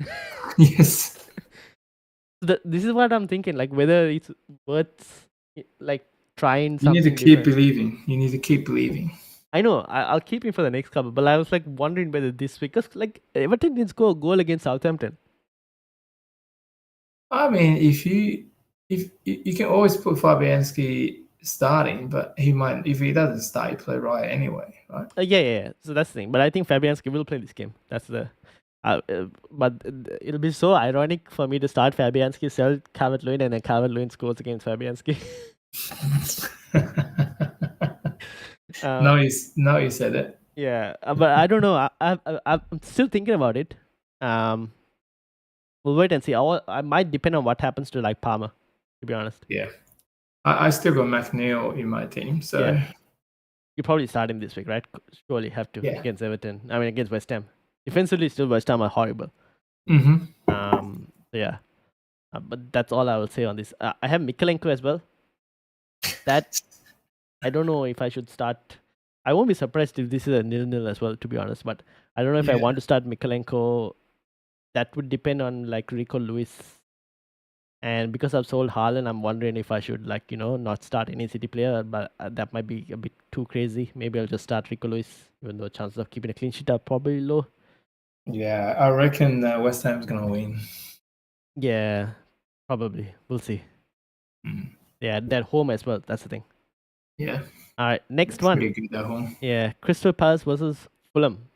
Yes. This is what I'm thinking. Like whether it's worth like trying You something need to keep different. believing. You need to keep believing. I know. I'll keep him for the next couple, but I was like wondering whether this week, because like Everton didn't score a goal against Southampton. I mean, if you can always put Fabianski starting, but he might, if he doesn't start, he play right anyway, right? Yeah. So that's the thing. But I think Fabianski will play this game. That's the. But it'll be so ironic for me to start Fabianski, sell Calvert-Lewin, and then Calvert-Lewin scores against Fabianski. No, you said it. Yeah, but I don't know. I'm still thinking about it. We'll wait and see. I might depend on what happens to like Palmer, to be honest. Yeah, I still got McNeil in my team, so Yeah. You probably start him this week, right? Surely have to Yeah. against Everton. I mean, against West Ham. Defensively, still West Ham are horrible. Yeah. But that's all I will say on this. I have Mikalenko as well. That I don't know if I should start. I won't be surprised if this is a 0-0 as well, to be honest. But I don't know if I Yeah. want to start Mikalenko. That would depend on like Rico Lewis. And because I've sold Haaland, I'm wondering if I should not start any City player. But that might be a bit too crazy. Maybe I'll just start Rico Lewis, even though chances of keeping a clean sheet are probably low. Yeah, I reckon West Ham's gonna win. Yeah, probably. We'll see. Mm. Yeah, they're home as well. That's the thing. Yeah. All right, next It's one. pretty good at home. Yeah, Crystal Palace versus Fulham.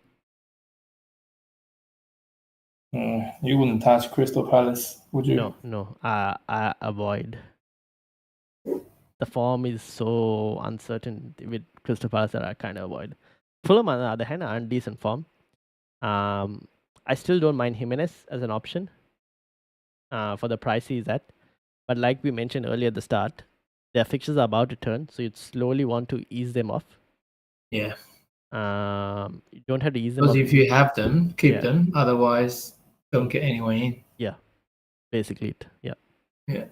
You wouldn't touch Crystal Palace, would you? No. I avoid. The form is so uncertain with Crystal Palace that I kind of avoid. Fulham, on the other hand, are in decent form. I still don't mind Jimenez as an option for the price he's at. But like we mentioned earlier at the start, their fixtures are about to turn, so you'd slowly want to ease them off. Yeah. You don't have to ease them off. Because if you have them, keep them. Otherwise, don't get anyone in. Yeah, basically it. Yeah. Yeah.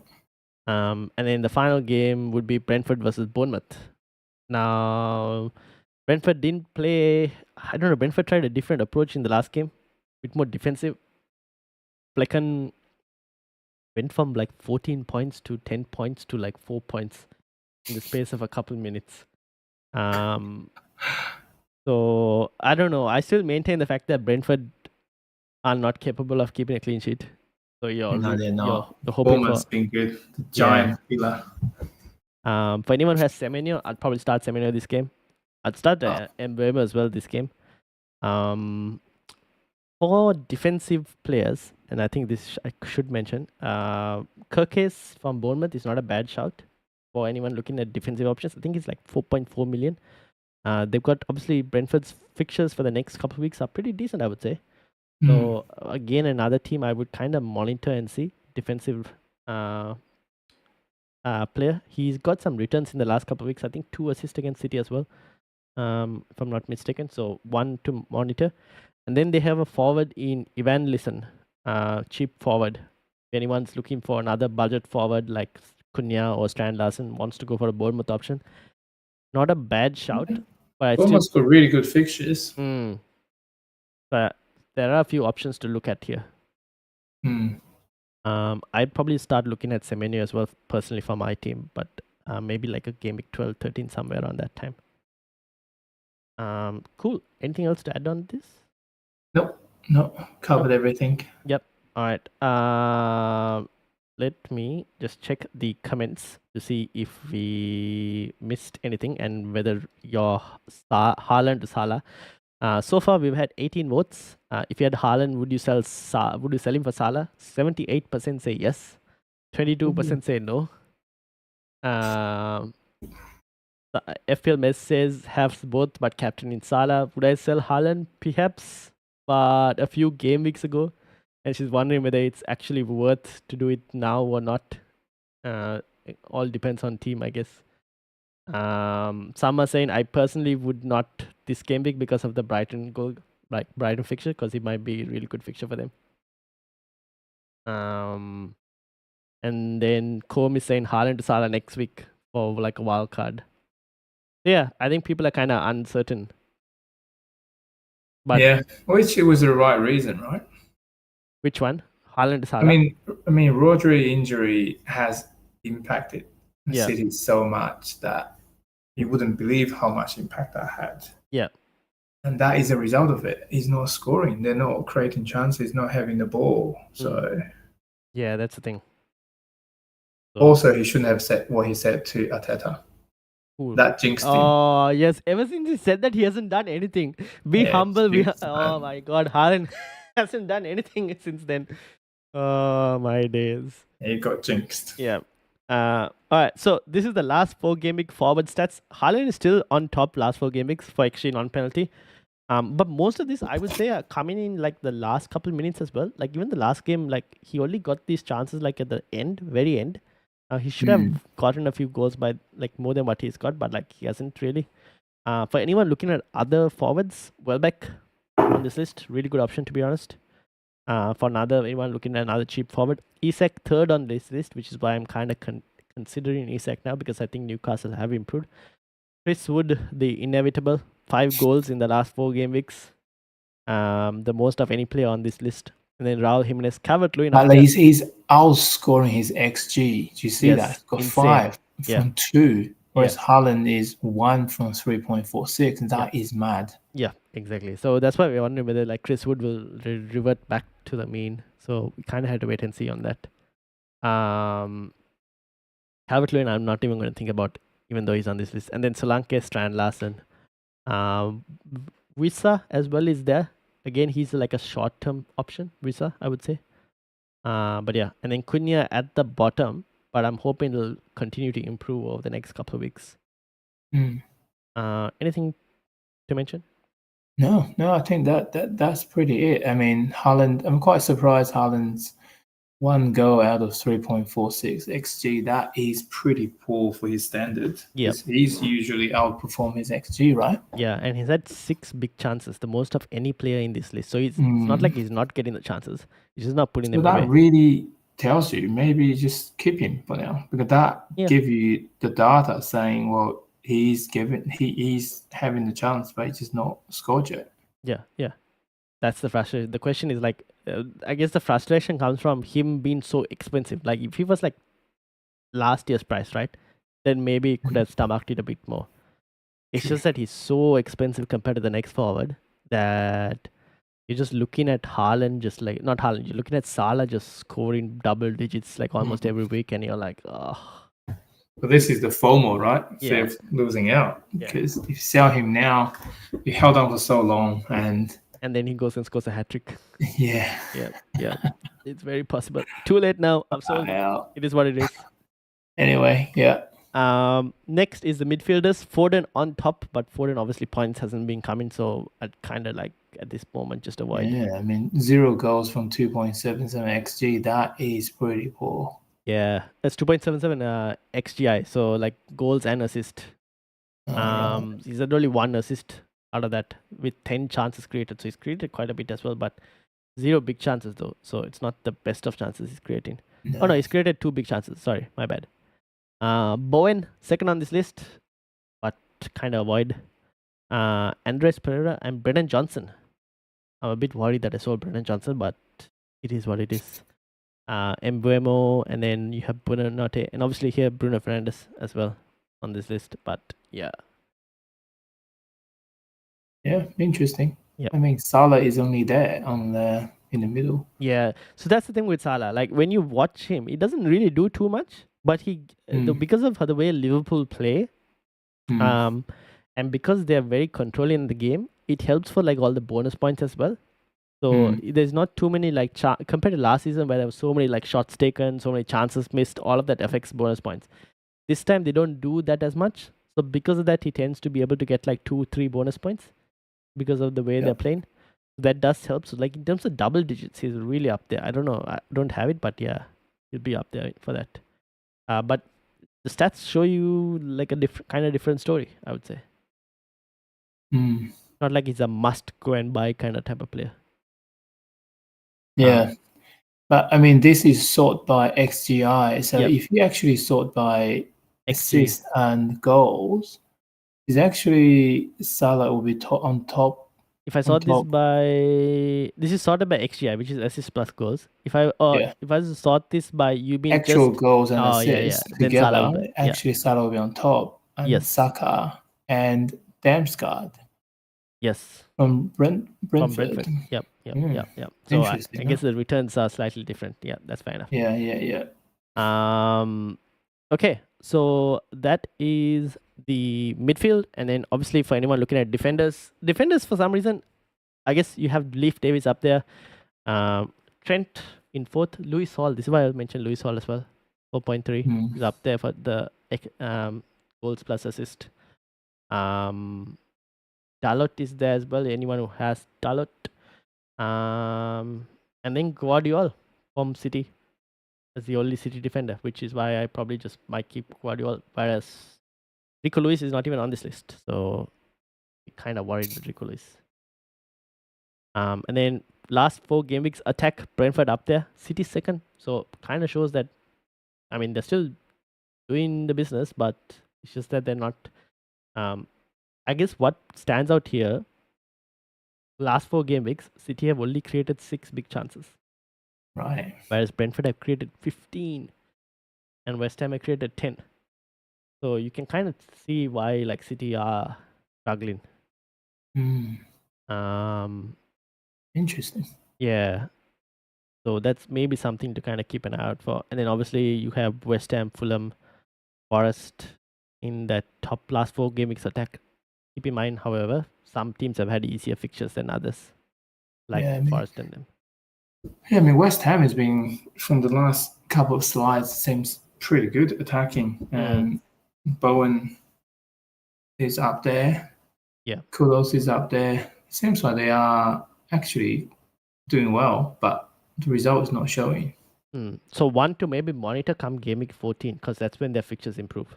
And then the final game would be Brentford versus Bournemouth. Now, Brentford didn't play. I don't know. Brentford tried a different approach in the last game, a bit more defensive. Flecken went from like 14 points to 10 points to like 4 points in the space of a couple minutes. So I don't know. I still maintain the fact that Brentford are not capable of keeping a clean sheet. So No, they're not. you're hoping Bournemouth's been good. The giant killer. For anyone who has Semenyo, I'd probably start Semenyo this game. I'd start Mbeumo as well this game. For defensive players, and I think this I should mention, Kirkes from Bournemouth is not a bad shout for anyone looking at defensive options. I think it's like 4.4 million. They've got obviously Brentford's fixtures for the next couple of weeks are pretty decent, I would say. So again, another team I would kind of monitor and see defensive player. He's got some returns in the last couple of weeks. I think 2 assists against City as well, if I'm not mistaken. So 1 to monitor. And then they have a forward in Ivan Lisson, cheap forward. If anyone's looking for another budget forward like Cunha or Strand Larsen wants to go for a Bournemouth option, not a bad shout. But Bournemouth's got really good fixtures. But there are a few options to look at here. I'd probably start looking at Semenyo as well, personally, for my team, but maybe like a game week 12, 13, somewhere around that time. Cool. Anything else to add on this? Nope. Covered everything. Yep. All right. Let me just check the comments to see if we missed anything and whether your Haaland to Salah. So far, we've had 18 votes. If you had Haaland, would you sell him for Salah? 78% say yes. 22% say no. The FPL Mess says have both, but captain in Salah. Would I sell Haaland? Perhaps, but a few game weeks ago, and she's wondering whether it's actually worth to do it now or not. It all depends on team, I guess. Some are saying I personally would not this game week because of the Brighton fixture, because it might be a really good fixture for them. And then Com is saying Haaland to Salah next week for like a wild card. Yeah, I think people are kind of uncertain. But yeah, which it was the right reason, right? Which one? Haaland to Salah? I mean, Rodri injury has impacted Yeah. City so much that you wouldn't believe how much impact that had. Yeah. And that is a result of it. He's not scoring. They're not creating chances, not having the ball. So yeah, that's the thing. So, also, he shouldn't have said what he said to Arteta. cool. That jinxed him. Oh yes, ever since he said that, he hasn't done anything. Be Yeah, humble. jinxed, Oh man. my God, Haaland hasn't done anything since then. Oh my days. He got jinxed. Yeah. All right. So this is the last 4-game week forward stats. Haaland is still on top last 4-game weeks for actually non-penalty. But most of these, I would say, are coming in like the last couple minutes as well. Like even the last game, like he only got these chances like at the end, very end. He should have gotten a few goals by like more than what he's got, but like he hasn't really. For anyone looking at other forwards, Welbeck on this list, really good option to be honest. For anyone looking at another cheap forward, Isak third on this list, which is why I'm kind of considering Isak now because I think Newcastle have improved. Chris Wood, the inevitable, 5 goals in the last 4-game weeks, the most of any player on this list. And then Raul Jimenez, Calvert-Lewin. He's outscoring his XG. Do you see that? He's got insane. 5 from 2, whereas Haaland is 1 from 3.46, and that is mad. Yeah, exactly. So that's why we're wondering whether like Chris Wood will revert back to the mean. So we kind of had to wait and see on that. Calvert-Lewin, I'm not even going to think about, even though he's on this list. And then Solanke, Strand Larsen. Wissa as well is there. Again, he's like a short-term option, Wissa, I would say. But yeah, and then Cunha at the bottom, but I'm hoping it'll continue to improve over the next couple of weeks. Anything to mention? No, I think that's pretty it. I mean, Haaland, I'm quite surprised Haaland's 1 goal out of 3.46 XG. That is pretty poor for his standard. Yeah. He's usually outperform his XG, right? Yeah, and he's had 6 big chances, the most of any player in this list. So it's not like he's not getting the chances. He's just not putting them away. That really tells you maybe just keep him for now, because that give you the data saying, well, he's having the chance, but he's just not scored yet. Yeah. That's the frustration. The question is like, I guess the frustration comes from him being so expensive. Like if he was like last year's price, right? Then maybe he could have stomached it a bit more. It's just that he's so expensive compared to the next forward that you're just looking at Haaland, not Haaland, you're looking at Salah just scoring double digits like almost every week, and you're like, oh. But this is the FOMO, right? Yeah. Fear of losing out. Because if you sell him now, you held on for so long, and then he goes and scores a hat-trick. Yeah. It's very possible. Too late now. I'm sorry. It is what it is. Anyway, next is the midfielders. Foden on top, but Foden obviously points hasn't been coming, so I'd kind of like at this moment just avoid. Yeah, I mean 0 goals from 2.77 XG. That is pretty poor. Yeah, that's 2.77 XGI. So like goals and assist. He's had only 1 assist out of that with 10 chances created. So he's created quite a bit as well, but 0 big chances though. So it's not the best of chances he's creating. No. Oh no, he's created 2 big chances. Sorry, my bad. Bowen, second on this list, but kind of avoid. Andres Pereira and Brennan Johnson. I'm a bit worried that I sold Brennan Johnson, but it is what it is. Mbuemo, and then you have Bruno Notte, and obviously here Bruno Fernandes as well on this list. But yeah, interesting. Yeah, I mean Salah is only there in the middle. Yeah, so that's the thing with Salah. Like when you watch him, he doesn't really do too much, but because of the way Liverpool play, and because they're very controlling in the game, it helps for like all the bonus points as well. So there's not too many like compared to last season where there were so many like shots taken, so many chances missed. All of that affects bonus points. This time they don't do that as much. So because of that, he tends to be able to get like 2-3 bonus points because of the way they're playing. That does help. So like in terms of double digits, he's really up there. I don't know. I don't have it, but yeah, he'll be up there for that. But the stats show you like a different story, I would say. Not like he's a must go and buy kind of type of player. Yeah. But I mean, this is sort by XGI. So if you actually sort by assists and goals, is actually Salah will be on top If I sort this top. by, this is sorted by XGI, which is assists plus goals. If I if I sort this by you being Actual just goals and yeah, assists then Salah will together, be, actually Salah will be on top, and Yes. Saka and Damsgaard yes, from from Brentford. Brentford. Yep. Mm, So I interesting, guess the returns are slightly different. Yeah, that's fair enough. Yeah. Okay, so that is the midfield, and then obviously for anyone looking at defenders for some reason, I guess you have Leaf Davis up there, Trent in fourth, Lewis Hall. This is why I mentioned Lewis Hall as well. 4.3 is up there for the goals plus assist. Dalot is there as well. Anyone who has Dalot, and then Guardiola from City as the only City defender, which is why I probably just might keep Guardiola. Whereas Rico Lewis is not even on this list, so kind of worried with Rico Lewis. And then last 4 game weeks attack, Brentford up there, City second, so kind of shows that, I mean, they're still doing the business, but it's just that they're not. I guess what stands out here, last 4 game weeks, City have only created 6 big chances. Right. Whereas Brentford have created 15 and West Ham have created 10. So you can kind of see why like City are struggling. Interesting. Yeah. So that's maybe something to kind of keep an eye out for. And then obviously you have West Ham, Fulham, Forest in that top last 4 game weeks attack. Keep in mind, however, some teams have had easier fixtures than others, like Forest and them. Yeah, I mean, West Ham has been, from the last couple of slides, seems pretty good attacking. And Bowen is up there. Yeah. Kudos is up there. Seems like they are actually doing well, but the result is not showing. So one to maybe monitor come game week 14, because that's when their fixtures improve.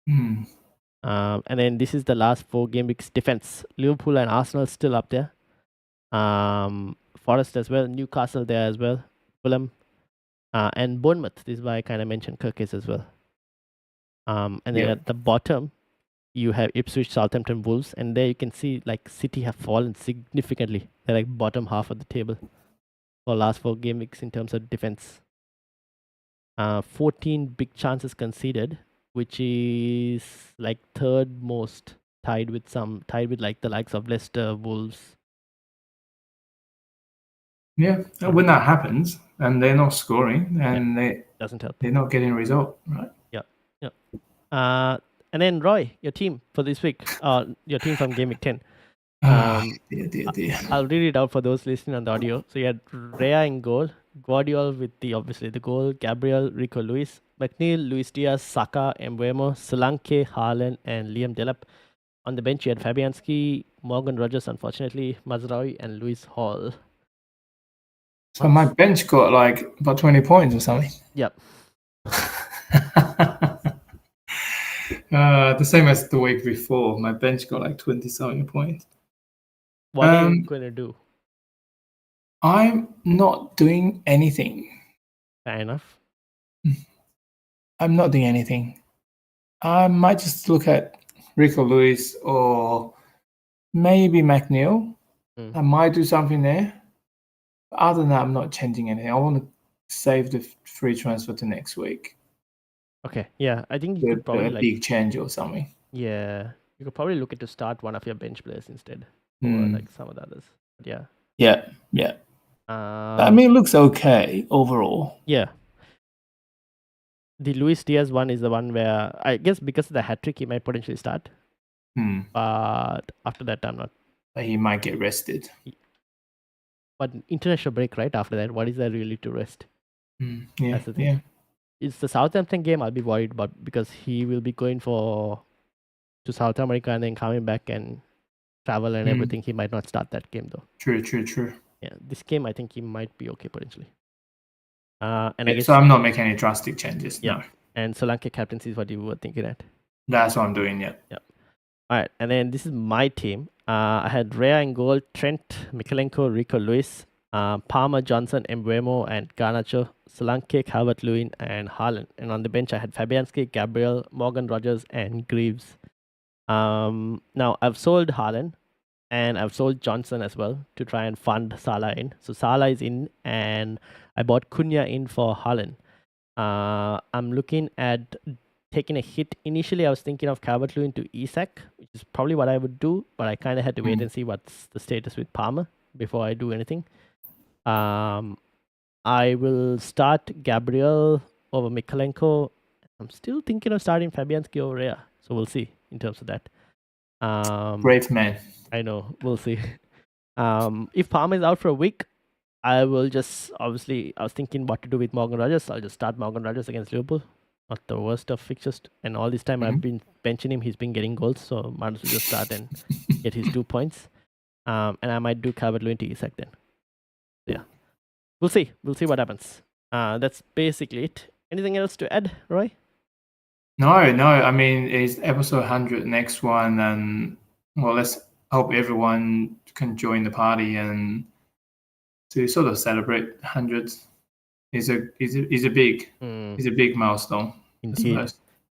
And then this is the last 4 game weeks defense. Liverpool and Arsenal still up there. Forest as well, Newcastle there as well, Fulham, and Bournemouth. This is why I kind of mentioned Kirkes as well. And then at the bottom, you have Ipswich, Southampton, Wolves, and there you can see like City have fallen significantly. They're like bottom half of the table for last 4 game weeks in terms of defense. 14 big chances conceded, which is like 3rd most, tied with like the likes of Leicester, Wolves. Yeah, when that happens and they're not scoring and they doesn't help. They're not getting a result, right? Yeah. And then Roy, your team for this week, your team from Game Week 10. Dear. I'll read it out for those listening on the audio. So you had Rea in goal, Guardiola with obviously the goal, Gabriel, Rico Lewis, McNeil, Luis Diaz, Saka, Mbeumo, Solanke, Haaland, and Liam Delap. On the bench, you had Fabianski, Morgan Rogers, unfortunately, Mazraoui, and Lewis Hall. So my bench got like about 20 points or something. Yep. The same as the week before. My bench got like 20-something points. What are you going to do? I'm not doing anything. Fair enough. I'm not doing anything. I might just look at Rico Lewis or maybe McNeil. I might do something there. But other than that, I'm not changing anything. I want to save the free transfer to next week. Okay, yeah. I think you could probably a big change or something. Yeah. You could probably look at to start one of your bench players instead. Or like some of the others. But yeah. Yeah. I mean, it looks okay overall. Yeah. The Luis Diaz one is the one where I guess because of the hat trick, he might potentially start. But after that, I'm not. But he might get rested. But international break right after that, what is there really to rest? That's the thing. Yeah. It's the Southampton game I'll be worried about because he will be going to South America and then coming back and travel and everything. He might not start that game though. True. Yeah, this game I think he might be okay potentially. I guess so I'm not making any drastic changes. Yeah. No. And Solanke captaincy is what you were thinking at. That's what I'm doing. Yeah. All right, and then this is my team. I had Rea in goal, Trent, Mikalenko, Rico Lewis, Palmer, Johnson, Mbeumo, and Garnacho, Solanke, Calvert-Lewin, and Haaland. And on the bench, I had Fabianski, Gabriel, Morgan Rogers, and Greaves. Now, I've sold Haaland and I've sold Johnson as well to try and fund Salah in. So Salah is in, and I bought Cunha in for Haaland. I'm looking at taking a hit. Initially, I was thinking of Calvert-Lewin to Isak, which is probably what I would do, but I kind of had to wait and see what's the status with Palmer before I do anything. I will start Gabriel over Mikalenko. I'm still thinking of starting Fabianski over Rea, so we'll see in terms of that. Brave man. I know, we'll see. If Palmer is out for a week, I will just, obviously, I was thinking what to do with Morgan Rogers. I'll just start Morgan Rogers against Liverpool. Not the worst of fixtures. And all this time I've been benching him, he's been getting goals, so might as well just start and get his 2 points. And I might do Calvert-Lewin to Isak then. Yeah. We'll see. We'll see what happens. That's basically it. Anything else to add, Roy? No. I mean, it's episode 100 next one, and well, let's hope everyone can join the party and to sort of celebrate 100 is a big milestone.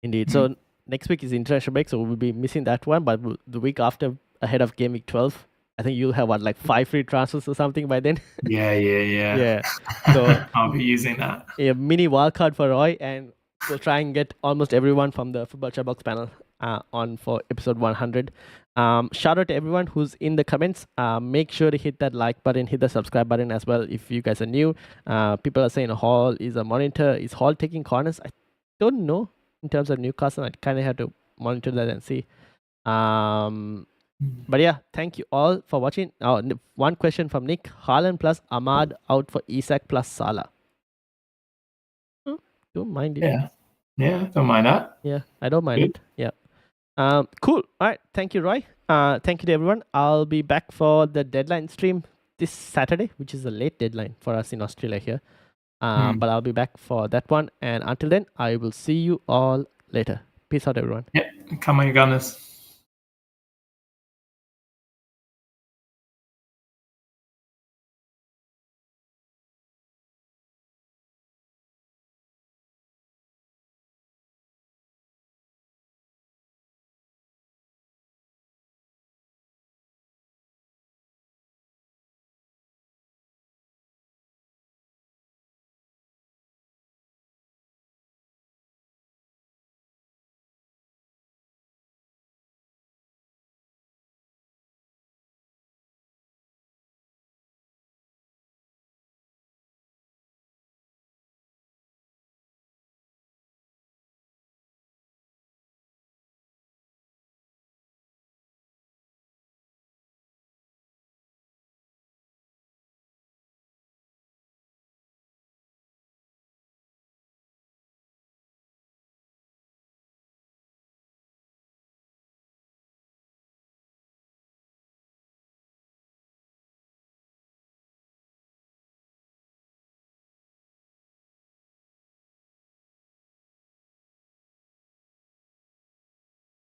Indeed. So next week is international break, so we'll be missing that one. But the week after, ahead of Game Week 12, I think you'll have 5 free transfers or something by then. Yeah. So I'll be using that. A mini wildcard for Roy, and we'll try and get almost everyone from the Football Chatbox panel on for episode 100. Shout out to everyone who's in the comments. Make sure to hit that like button, hit the subscribe button as well if you guys are new. People are saying Hall is a monitor. Is Hall taking corners? I don't know in terms of Newcastle. I kind of have to monitor that and see. But yeah, thank you all for watching. One question from Nick. Haaland plus Ahmad out for Isak plus Salah. Don't mind it. Yeah, don't mind that. Yeah, I don't mind it. Yeah. Cool. All right. Thank you, Roy. Thank you to everyone. I'll be back for the deadline stream this Saturday, which is a late deadline for us in Australia here. But I'll be back for that one. And until then, I will see you all later. Peace out, everyone. Yeah, come on, you Gunners.